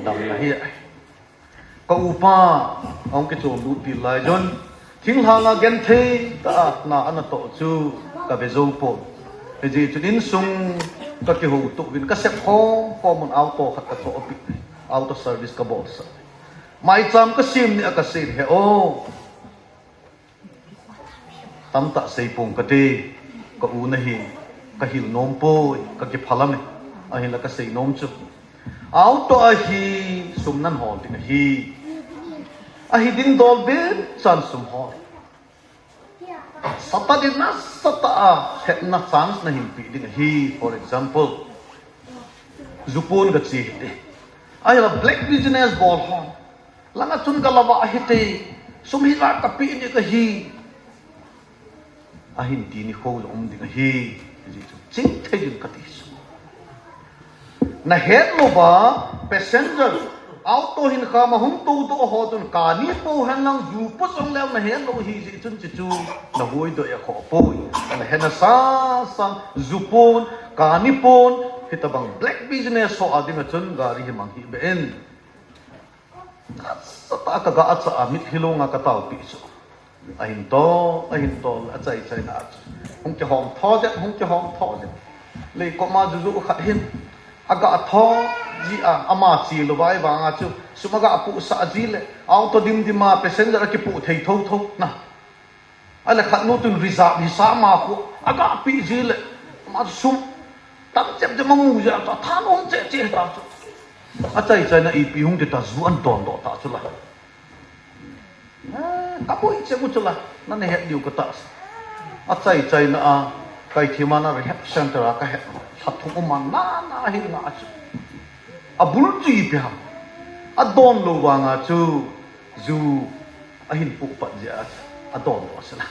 dam na hi ka upa ong ke chom lu ti lai jon thing hanga gen thei ta na ana to chu ka bezo po ji chunin sung ka ki ho tu win ka sep home common auto khat ka to opi auto service ka bol sa mai cham ka sim ni ka sin he o tam ta sei pung ka te ka u na hi ka hil nom po ka ki phalam a hi la ka sei nom chu auto a hi sum nan hol ti hi a hi din dol be chan sum hol sata din na sata het na chance na hin pi ding hi for example zupon ga chi te ai la black business ball ha langa chun ga lawa hi te sum hi la ka pi ni ga hi a hin ti ni ho lom ding hi ji ching thai jin ka ti na het lo ba passenger auto hin kha ma hum tu do ho tun ka ni po han lang ju po song lem na hen lo hi ji chun chi chu na hoi do ya kho po na hen sa zu pon ka ni pon hitabang black business so adi na chun gari hi mang hi ben sa ta ka ga at sa amit hilonga ka tau pi so ahin to a chai na hong ke hong tho je le ko ma ju khat hin aga tho ji ama chi lo bai ba nga chu sumaga pu sa ji le auto dim ma passenger ki pu thei tho na ala khat no tun visa ma ko aga pi jile ma sum tam chep je mamu ja ta than om che ta chu a chai na I pi hung de ta zu an don do ta chu la ka boi che mu chu la na ne het diu ka ta a chai na a kai thima na rehab center a ka het that thung man na hi na chu a bul chi pi ham a don lo wa nga chu zu a hin pu pa ja a don lo sala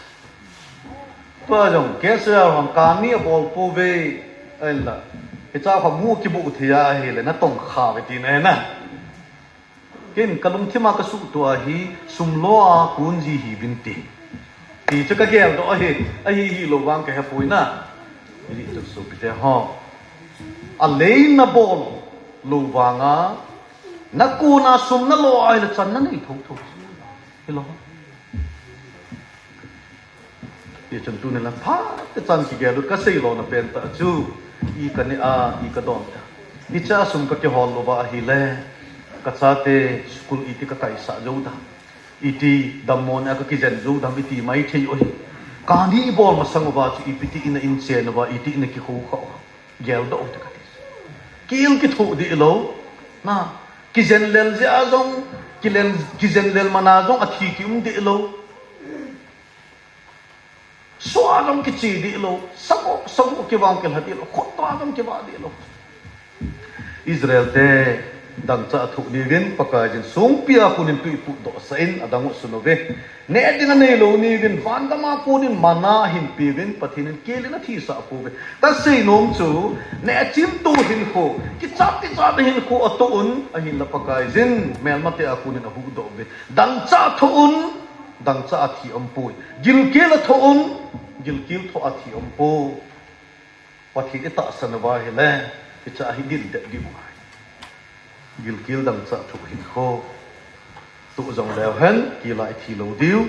to jong ke sa hong ka mi bol pu ve ai la ke cha kha mu ki bu thia he le na tong kha ve ti ne na kin kalung thima ka su to hi sum lo a kun ji hi bin ti ti cha ka gel do hi hi lo wang ka ha pui na ri to su pi te ho a le na bol lo wanga na ku na sum na lo ai la chan na nei thong thong hello ye chan tu ne la pha te chan ki ge lu ka sei lo na pen ta chu I ka ni a I ka don ta I cha sum ka ke hol lo ba hi le ka cha te school I ti ka kai sa jo da I ti damon a ka ki zen jo dam I ti mai thei o hi ka ni bol ma sang ba chu I pi ti ina in che na ba I ti ina ki khu kho gel do ta ka ti kil ki thu di lo na ki zen lel ja zong ki zen lel mana zong a thi ki di lo so adam ki chi di lo sabo ki wang kel hadi lo khot to adam ki ba di lo Israel te dang cha thu ni win paka jin sung pia kunin tu pu do sain adang sunove ne ding nei lo ni win van da ma kunin mana hin pi win pathin kelina thi sa pu ve ta sei nom chu ne chim tu hin ko ki chap hin ko to un a hin la paka jin mel mate a kunin a hu do ve dang cha thu un dang cha thi om pu gil kel tho un gil kil tho a thi om pu pathin ta sanwa he le ki cha hi din de di ma gil kil dang cha thu hin ko tu zong leo hen ki lai thi lo diu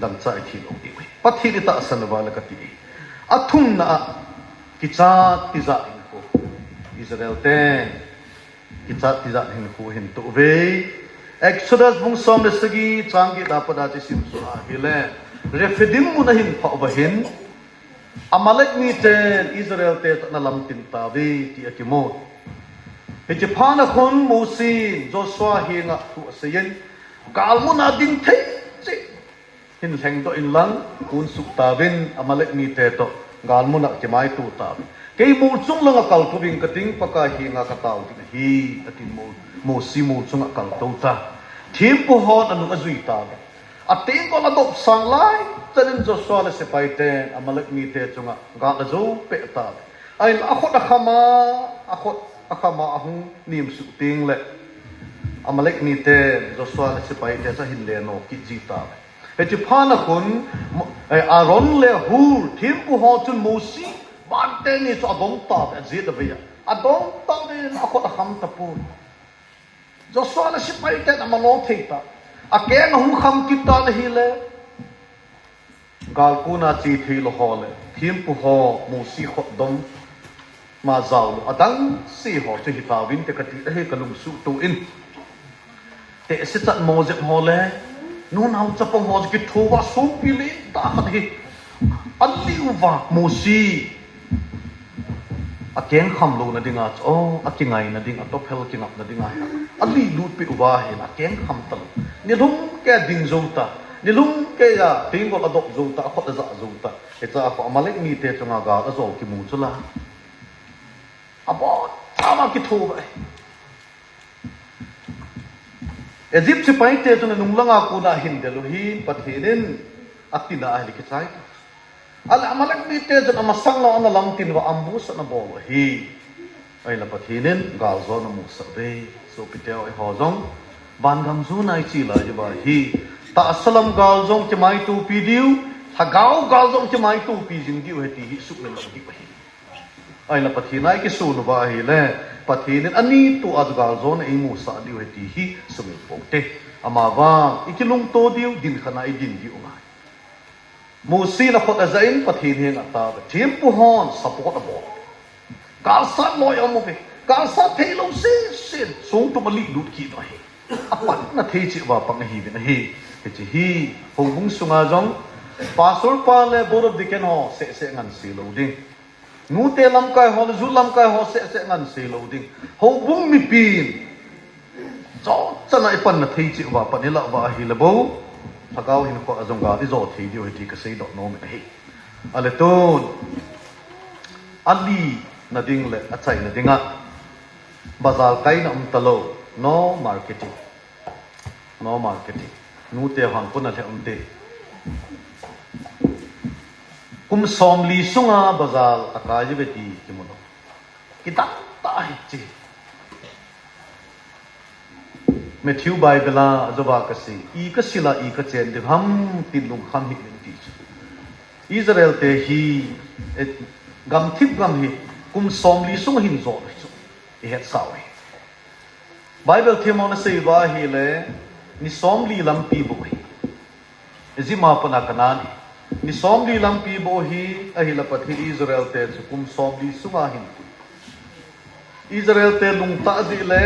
dang cha thi lo diu pathi ta sanwa la ka ti athum na ki cha ti za hin ko Israel te ki cha ti za hin ko hin tu ve Exodus bung som le sagi changi da pada chi sim su a hile refidim mu na hin pha ba hin Amalek mi te Israel te na lam tin ta ve ti akimo he che phana khon Musi Joshua hi nga thu seyen kalmu na ding thei che hin heng to in lang kun su ta ben Amalek mi te to galmu na ke mai tu ta ke mu chung lang kal thu bing kating paka hi nga ka taw ti hi atin Musi mu chung kal to ta thim pu hon anu azui ta ating ko la dop sang lai chanin Joshua le se pai te Amalek mi te chunga ga la zo pe ta ai akhot akhama ahung nim su ting le Amalek mi te Joshua le se pai te sa hin le no ki ji ta he chi phana khun Aaron le hur thim pu ho chun Musi ban te ni so dong ta ji da bia adong ta ni akhot akham ta pu Joshua le se pai te na lo thei ta akeng hung kham kita le hi le gal kuna chi thi lo ho le thim pu ho Musi khot dom ma zau adang si ho che hi ta win te ka ti he ka lung su tu in te se chat mo je ho le nu nau cha pong ho ki thu wa su pi le ta khat hi ali wa Musi akeng kham lo na dinga o akingai na ding atop hel king up na dinga ali lut pi wa he na akeng kham tal ni lum ke ding zo ta ni lum ke ya ting ko adop zo ta khot za zo ta e cha ko Amalek mi te chunga ga a zo ki mu chula abo tama ki thu ba Egypt si pai te chuna nung langa ku na hin de lo hi pathinin atina ahli ki chai al Amalek mi te chuna masang lo na lam tin wa ambu sa na bo hi ai la pathinin gal zo na mu sa be so piteo ai ho zong ban gam zu nai chi la je ba hi ta salam gal zong ke mai tu pi diu thagau gal zong ke mai tu pi jing diu he ti hi su men ti ba hi ai la pathinai ki su no ba hi le pathinin ani tu az gal zon ei mu sa diu he ti hi su men po te ama wa ikilung to diu din khana i din diu ngai Musi la khot azain pathin he na ta thim pu hon support abo gal sa lo yo mo be gal sa thei lo sin sung tu mali lut ki no hi apan na thei chi wa pang hi bin hi chi hi hong bung sunga jong pastor pa le board of deacon ho se ngan si lo ding nu te lam kai ho zu lam kai ho se ngan si lo ding ho bung mi pin zo chana ipan na thei chi wa panila wa hi le bo thakau hin ko azong ga ti zo thei dio hi ka sei do no me hi ale ton ali na ding le achai na dinga bazar kai na talo no marketing nu te hang ko na le te kum som li sunga bazal akaji beti kimono kita ta hi chi Matthew Bible la azoba kasi I ka sila I ka chen de ham tin lung kham hi ti Israel te hi gam thip gam hi kum som li sung hin zo I het saw Bible themona sei wa hi le ni som li lam pi bo hi ezima pana kanani ni som li lam pi bo hi ahila pathi Israel te kum som li sunga hin Israel te lung ta di le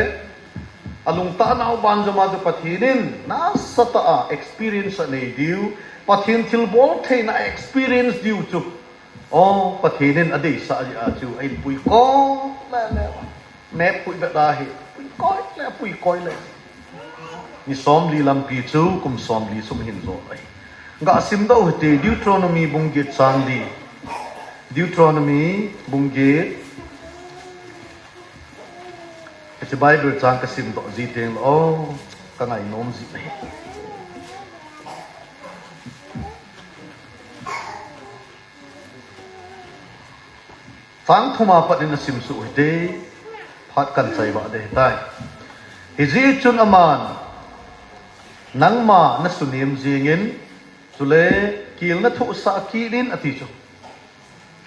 alung ta na ban jama de pathinin na sata experience nei diu pathin thil bol the na experience diu chu o pathinin ade sa a chu ai pui ko la me pui ba da hi pui koi le ni som li lam pi chu kum som li sum hin zo ai ga sim do te Deuteronomy bungge changdi Deuteronomy bungge it's a Bible chang ka sim do ji teng o ka ngai nom ji nei Fang thuma pat in sim su de phat kan chai ba de tai Hiji chun aman nangma na sunim jingin sule kil na thu sa kilin ati chu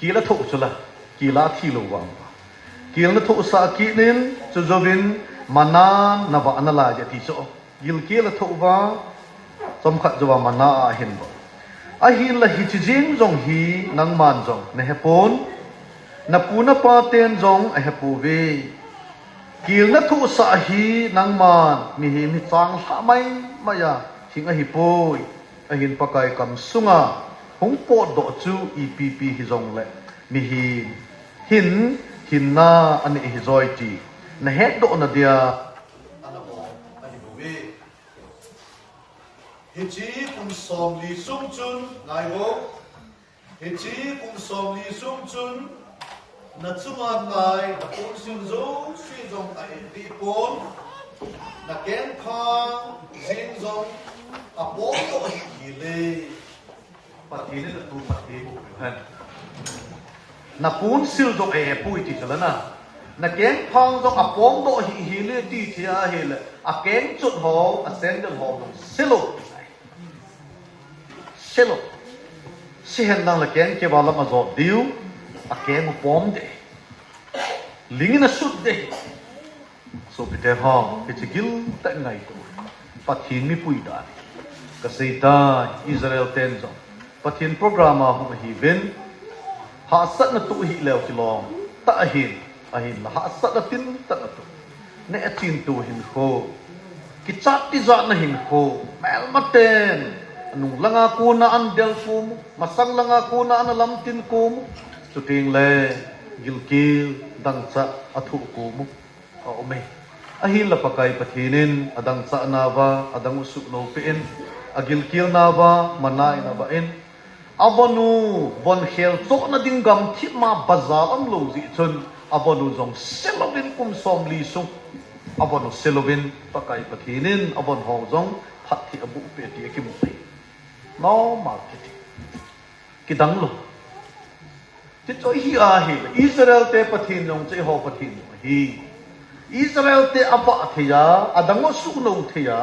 kila thu chula kila thilo wa kil na thu sa kilin chu jovin manan na ba anala ja ti chu gil kila thu wa som khat jawa mana a hin ba a hin la hi chi jing jong hi nangman jong ne hepon na puna pa ten jong a hepu ve kil na thu sa hi nangman mi hi mi chang sa mai maya hing a hi poi a hin pakai kam sunga hong po do chu EPP hi jong le mi hin na ani hi zoi ti na het do na dia ana bo ani bo ve hi chi kum som li sum chun ngai bo hi chi kum som li sum chun na chunga ngai na pon sin zo si jong ai ti pon na ken pha jing jong a po to hi le patine na tu patine han na pun sil jong e pui ti chala na ken phang jong a pom do hi le ti thia he le a ken chut ho a sendal ho silo si hen nang la ken ke bala ma zo diu a ken mo pom de lingin na sut de so pite ha pichigil ta ngai ko pathin mi pui da ka seita Israel tenzo pathin programa hu hi ben ha sat na tu hi lew kilong ta ahin la ha sat na tin ta na tu ne atin tu hin ko ki chat ti za na hin ko mel maten anung langa ko na an del ko masang langa ko na an lam tin ko chu ting le gilkil dang cha athu ko mu o me ahin la pakai pathinin adang sa nawa adang usuk no pen agilkil nawa manai na ba en abanu bon khel to na ding gam thi ma bazar am lo ji chun abanu jong selovin kum som li su abanu selovin pakai pathinin abon ho jong phat thi abu pe ti ki mu no marketing kidang lo ti choi hi a hi Israel te pathin jong che ho pathin hi Israel te apa thia adango su no thia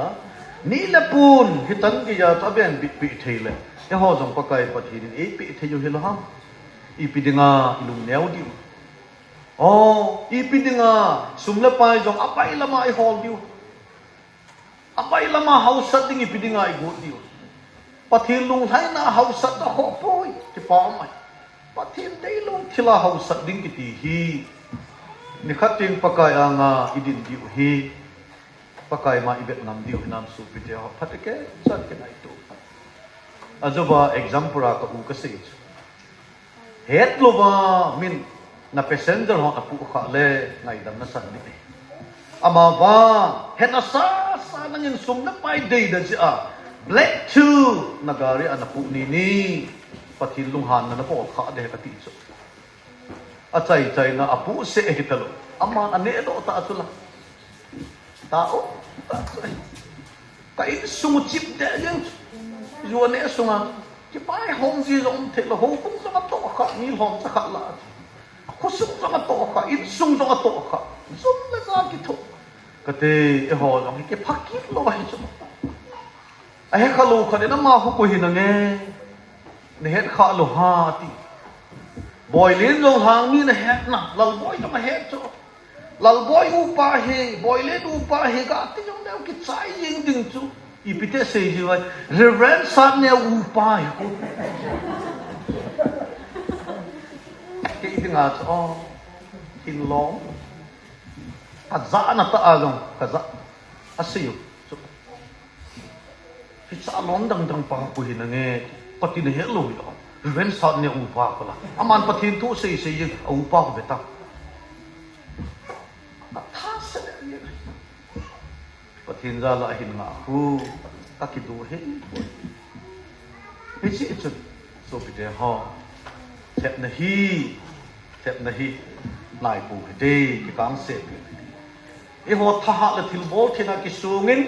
ni la pun hitan gi ya taben bit pi thele e ho jong pakai pathin e pi theyu hilo ha I pi dinga ilung neu diu oh I pi dinga sumla pai jong apai lama I hol diu apai lama house ding I pi dinga I go diu pathin lung hai na house da ho poi ti pa mai pathin dei lung thila house ding ki ti hi ni khating pakai anga idin diu hi pakai ma ibet nam diu nam su pi te ho phatike chat ke nai tu ajoba exam pura ka u ka se het lo ba min na passenger ho apu kha le ngai dam na san ni ama ba het na sa na ngin sum na pai dei da ji a black two nagari anapu ni pathil lung han na po kha de ka ti chu a chai na apu se hitalo ama ane do ta atula tao ka in sung chip de yang yo ne sunga ki pai hong ji long the lo ho kung sa to kha ni hong sa kha la ko sung sa to kha in sung sa to kha zum le sa ki to ka te e ho long ki phakit lo hai chu a he khalu kha na ma hu ko hin ne ne het kha lo ha ti boy len long hang ni na het na lal boy na ma het chu lal boy u pa he boy len u pa he ga ti jong ne ki chai ying ding chu ipite se ji wa reverend sat ne u pa he ko ke ding a cho in long ka za na ta a long ka za a se yu chu fi sa long dang pa ko hin nge pati ne he lo yo reverend sat ne u pa ko la aman pathin tu se yin u pa ko beta pathin ra la hin nga hu ta ki du he chi chu so bi de ha thep na hi nai pu de ki kang se bi e ho tha ha la thil bo thina ki sungin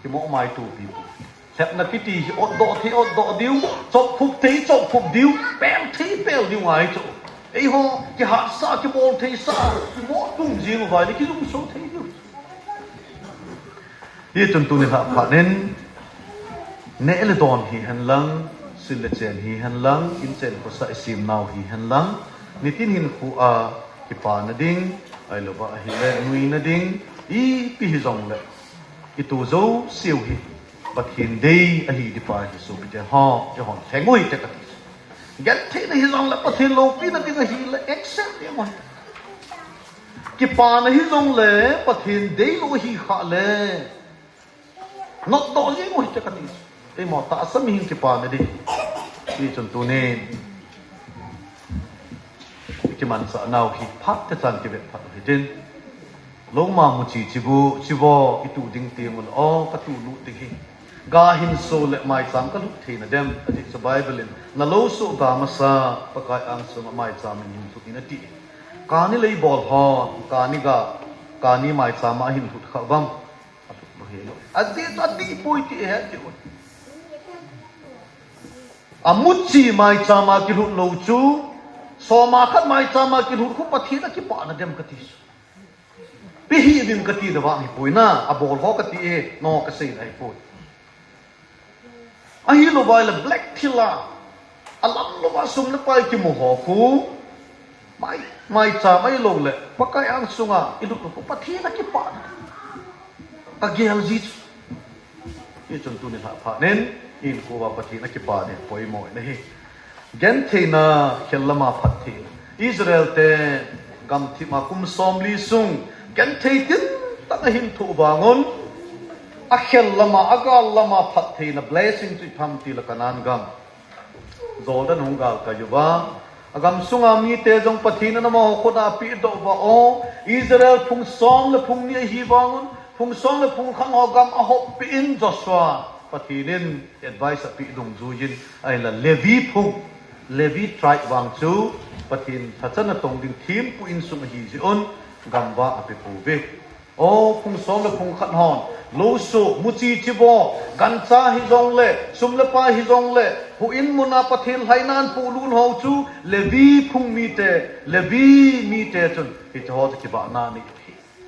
ki mo mai tu bi thep na ki ti ot do diu chop phup diu pel diu ngai chu ei ho ki ha sa ki bol thei sa ki mo tung ji mo vai ki lung so thei ju ye tum tu ni ha pha nen ne le don hi han lang sil le chen hi han lang in chen ko sa sim naw hi han lang nitin hin khu a ki pa na ding ai lo ba hi le nui na ding i pi hi zong le i tu zo siu hi bat hin dei a hi di pa hi so bi de ha je hon thengoi te ka get thế này rằng là có thể lâu pi là cái gì là accept đấy mà cái pa này rằng là có thể đấy lo hi khá là not đó gì mà chắc cái gì cái mà ta sắm hình cái pa này đi đi chân tu nên cái mình sợ nào khi phát cái chân cái việc phát ở trên lúc mà một chỉ vô cái tụ đinh tiền mà cái tụ lụt đinh ga hin so le mai cham ka lut theina dem ati so bible in na lo so ga ma sa pakai ang so mai cham in thu in ati ka ni lei bol ho ka ni mai cham ma hin thut kha bam atu lo he lo adi poi ti he ti amuchi mai cham ma ki lut lo chu so ma khat mai cham ma ki lut khu pathi na ki pa na dem ka ti pi hi bim ka ti da wa hi poi na a bol ho ka ti e no ka sei ai poi ahi lo vai la black thila alam lo ba sum na pai ki mo ho ku mai cha mai lo le pakai ang sunga ilu ko pathi na ki pa ka gel ji ye chon tu ni ha pha nen in ko ba pathi na ki pa ne poi mo ne he gen the na khellama phathi Israel te gam thi ma kum som li sung gen the tin ta hin thu bangon akhel lama agal lama phathi na blessing tu tham ti la kanan gam zoldan hungal ka yuwa agam sunga mi te jong pathi na ma khoda pi do ba o Israel phung song le phung ni hi bangun phung song le phung khang ho gam a ho pi in Joshua pathi nin advice pi dong zu yin ai la Levi tribe wang chu pathin thachana tong ding thim pu in sum hi ji on gam wa api pu ve o phung song le phung khat hon lo su mu chi chi bo gan cha hi jong le sum le pa hi jong le hu in muna pathil hainan pu lun ho chu Levi phung mi te chun hi cho ki ba na ni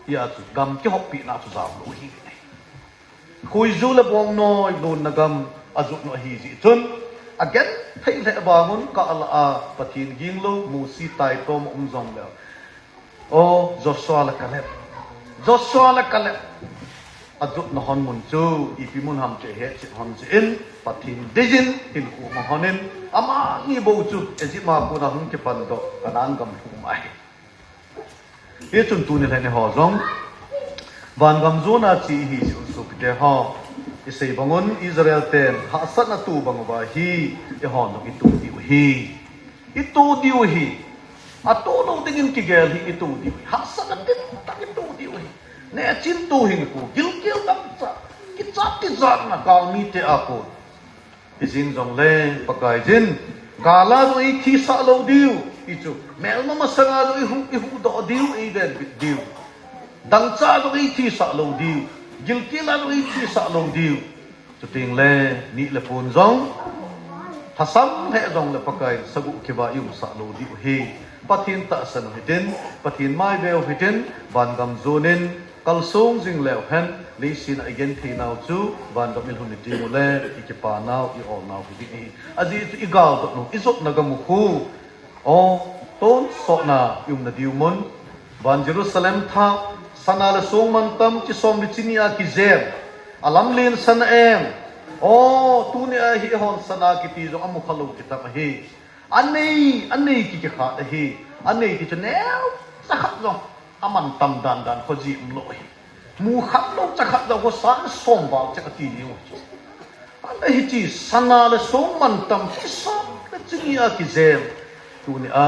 ya chu gam ki hop pi na chu za lo hi khui zu le bong noi lun na gam azuk no hi ji chun again thei le ba hun ka ala a pathin ging lo mu si tai tom jong le o Joshua la kalep aduk na hon mun chu ipi mun ham che he che hon che in pathin dejin hin ku ma honin ama ni bo chu eji ma ku na hun ke pan do kanan gam thu mai ye chun tu ne ho zong van gam zo na chi hi chu su ke ho isay bangon Israel ten hasat na tu bangoba hi ihon itu diu hi itu diu hi ato no tingin kigel hi itu diu hasat na tin tak itu diu hi ne chin tu hin ku gil tam sa kitsak na kalmi te ako ising jong le pakai jin gala no i thi sa lo diu itu mel ma masanga no ihu do diu e den diu dang cha no i thi sa lo diu gilkila no i thi sa lo diu chu ting le ni le pun jong thasam he jong le pakai sagu kiba yu sa lo diu he pathin ta san hitin pathin mai beo hitin ban gam zonin kalsong jing leo hen le sin again thi now chu ban gam il hun ti mo le ikipa now I all now hi azi tu igal no izot na gam khu o ton so na yung na diu mon ban Jerusalem tha sana la song mantam chi som bichinia ki zer alam lin san em o tu ne a hi hon sana ki ti zo amu khalo ki ta hi anei ki kha da hi anei ki chnel sa khat zo aman tam dan kho ji um loi mu khat lo cha khat zo ko san som ba cha ti ni wo anei chi sana la song mantam chi som bichinia ki zer tu ne a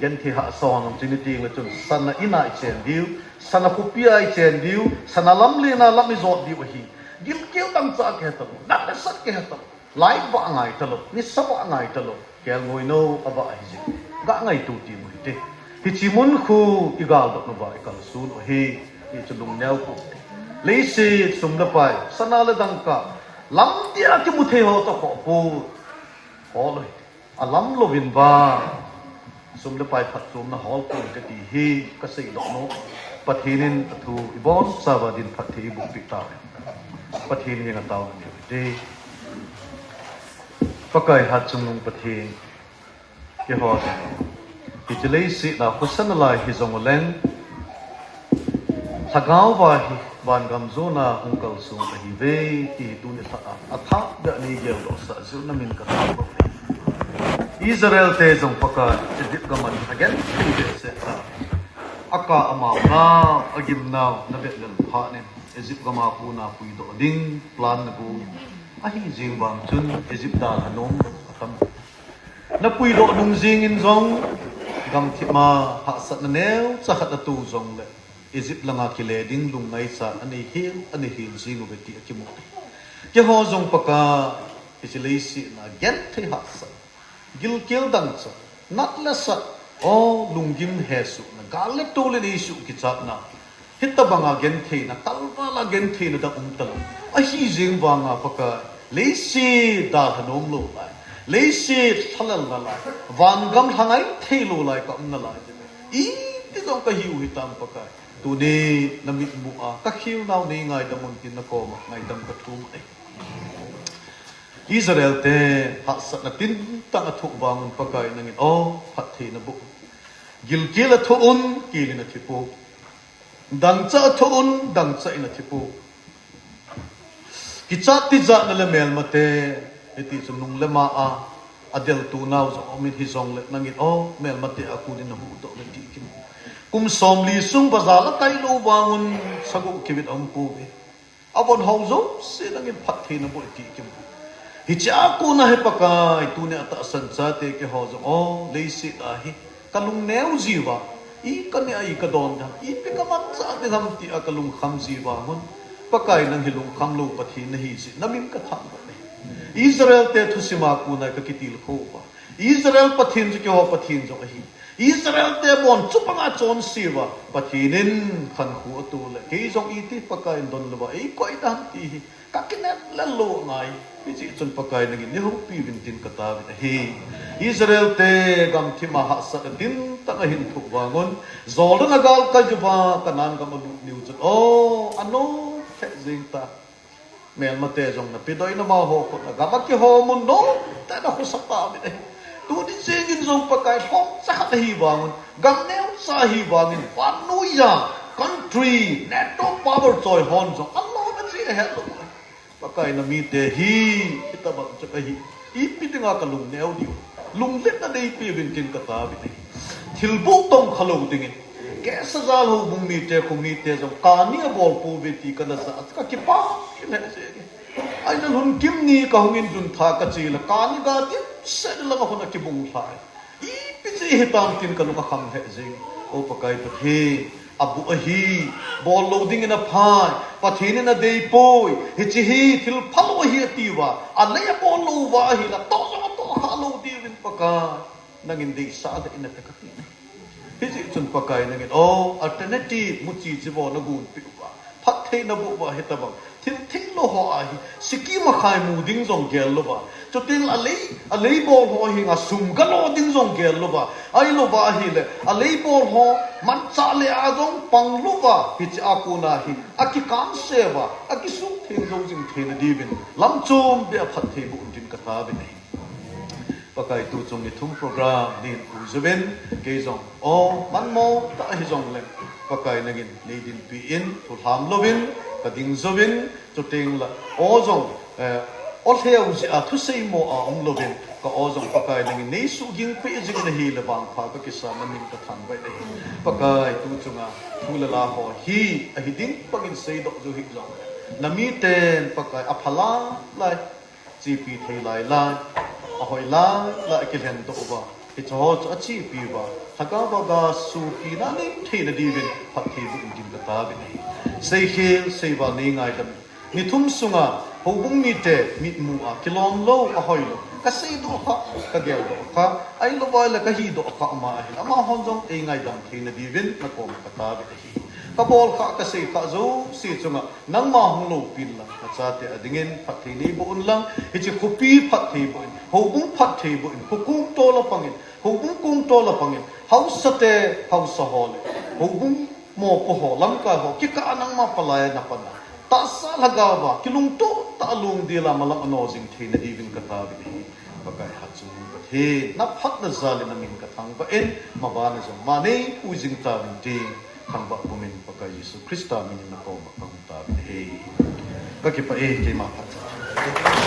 gen thi ha song chini ti ng chun sana ina chen diu sana kupia chen diu sana lam le na lam izot diu hi gil keu tam cha ke ta dak sat ke ta lai ba ngai ta lo ni sa ba ngai ta lo kel ngoi no aba hi ji ga ngai tu ti mu te hi chi mun khu igal dok no ba ikal sun o hi chu lung neu ku le se sum da pai sana le dang ka lam dia ki mu the ho to ko pu ho lo alam lo vin ba sum le pai phat sum na hol ko ke ti hi ka sei lo no pathinin thu ibon sawa din phathi bu pi ta pathin hi nga taw ni te pakai hat chung nung pathin ke ho ki chele si na khusan lai hi zong leng thagaw wa hi ban gam zo na hung kal sum ta hi ve ti tu ni sa atha da ni gel lo sa zu na min ka ta Israel te zong paka chidip gaman again ti se ta aka ama na agim na na bet lel pha ne Egypt gama pu na pui do ding plan na bu ahi jing bang chun Egypt da hanom atam na pui do nung jing in zong gam thi ma ha sat na neu cha khat tu zong le Egypt langa kile ding lung ngai sa ani hil jing u beti akimu ke ho zong paka isilei si na gen thi ha sa gil kel dang cha nat la sa o lungim hesu na galet to le isu ki chat na hitta banga gen the na talwa la gen the na da tal a hi jing banga paka le si da hanom lo lai le si thalal la lai van gam hangai the lo lai ka na lai I ti dong ka hiu hi tam paka tu ne namit bu a ka khiu naw ne ngai da mon tin na ko ma ngai dam ka thum ai Israel te hasat na tin tang athuk bangun pakai nangin o phathi na bu gilgil athun kilin na thipu dangcha athun dangcha ina thipu kichat ti za na le mel mate eti chunung le ma a adel tu naw zo omit hi zong le nangin o mel mate aku din na hu to le ti kim kum somli sung bazar la tai lo bangun sagu kibit am pu be abon hauzo se nangin phathi na bu ti kim hicha ko na he paka tu ne ata san sa te ke ho zo o le si da hi kalung neu jiwa I ka ne ai ka don da I pe ka man sa te ham ti akalung kham jiwa mon pakai nang hilung kham lo pathi na hi si namin ka thang ba Israel te thusima ku na ka kitil ko ba Israel pathin ji ke ho pathin jo hi Israel te bon chupanga chon siwa pathinin khan khu tu le ke jong I ti pakai don lo ba I koi da ti kakinet la lo ngai Iji chun pakai nagin ni hupi bintin kata hi Israel te gam thima ha sa din ta hin thu wangon zol na gal ka juba kanan gam lu niu chut o ano the jing ta mel mate jong na pidoi na ma ho ko ga ba ki ho mun no ta na ho sa ta mi tu di jing jong pakai phong sa kha hi wangon gam neu sa hi wangin panuya country neto power choi hon jong Allah na ji hello pakai na mi te hi kita ba cha hi I tinga ka lung neu diu lung let na dei pi bin tin ka ta bi thil bu tong khalo ding ke sa zal ho bung mi te jong ka ni bol pu bi ti ka na sa ka ki pa le se ai na hun kim ni ka hungin dun tha ka chi la kan ga ti se la ka hona ki bung thai I pi chi he tam tin ka lu ka kham he jing o pa kai pa he abu a hi ball loading in a phai pathin in a dei poi hi chi hi thil phalo hi ti wa a le ball lo wa hi la to kha lo di win pa ka nangin dei sa da in a ta ka ti hi chi chun pa kai nangin o alternative mu chi chi bo na gun pi wa phat the na bu wa he ta ba thil lo ho a hi siki ma khai mu ding zong gel lo ba cho tin a lei bol ho hi nga sum ga lo ding zong gel lo ba ai lo ba hi le a lei bol ho man cha le a zong pang lo ba hi cha ku na hi a ki kan se ba a ki sum thing zong jing the na divin lam chum be a phat the bu din ka ta be nei pakai tu chung ni thum program din u zeven ke zong o man mo ta hi zong le pakai nagin nei din pi in tu ham lovin ka ding zovin cho ting la o zong all here a thu sei mo a ong lovin ka o zong pakai nang nei su ging pe jing na hi le bang pha ka kisa na ning ka than bai dei pakai tu chunga thu la ho hi a hi ding pagin sei do zo hi zong na mi ten pakai a phala lai gp thei lai lai a hoi lai la ki len do ba hi cho a chi pi ba thaka ba ga su pi na nei thei na divin phat thei bu din ka ta be nei sei khel sei ba nei ngai dam ni thum sunga hobung mi te mit mu a kilom lo a hoi lo ka sei do kha ka gel do kha ai lo ba la ka hi do kha ma hi ama hon jong ei ngai dam thei na divin na kom ka ta be hi ka bol kha ka sei kha zo si chunga nang ma hung lo pin la ka cha te adingen phat thei nei bo un lang hi chi khupi phat thei bo hobung phat thei bo hukum to la pangin hobung kung to la pangin house te house hol hobung mo ko ho lam ka ho ki ka anang ma palaya na pa ta sa laga ba kilung to ta lung di la malam ano jing the na divin ka ta bi pakai hatsu ba the na phat na zali na min ka thang ba en ma ba na jong ma nei u jing ta min ding khang ba pumin pakai Yesu Krista min na ko ma ta bi he ka ki pa e ke ma phat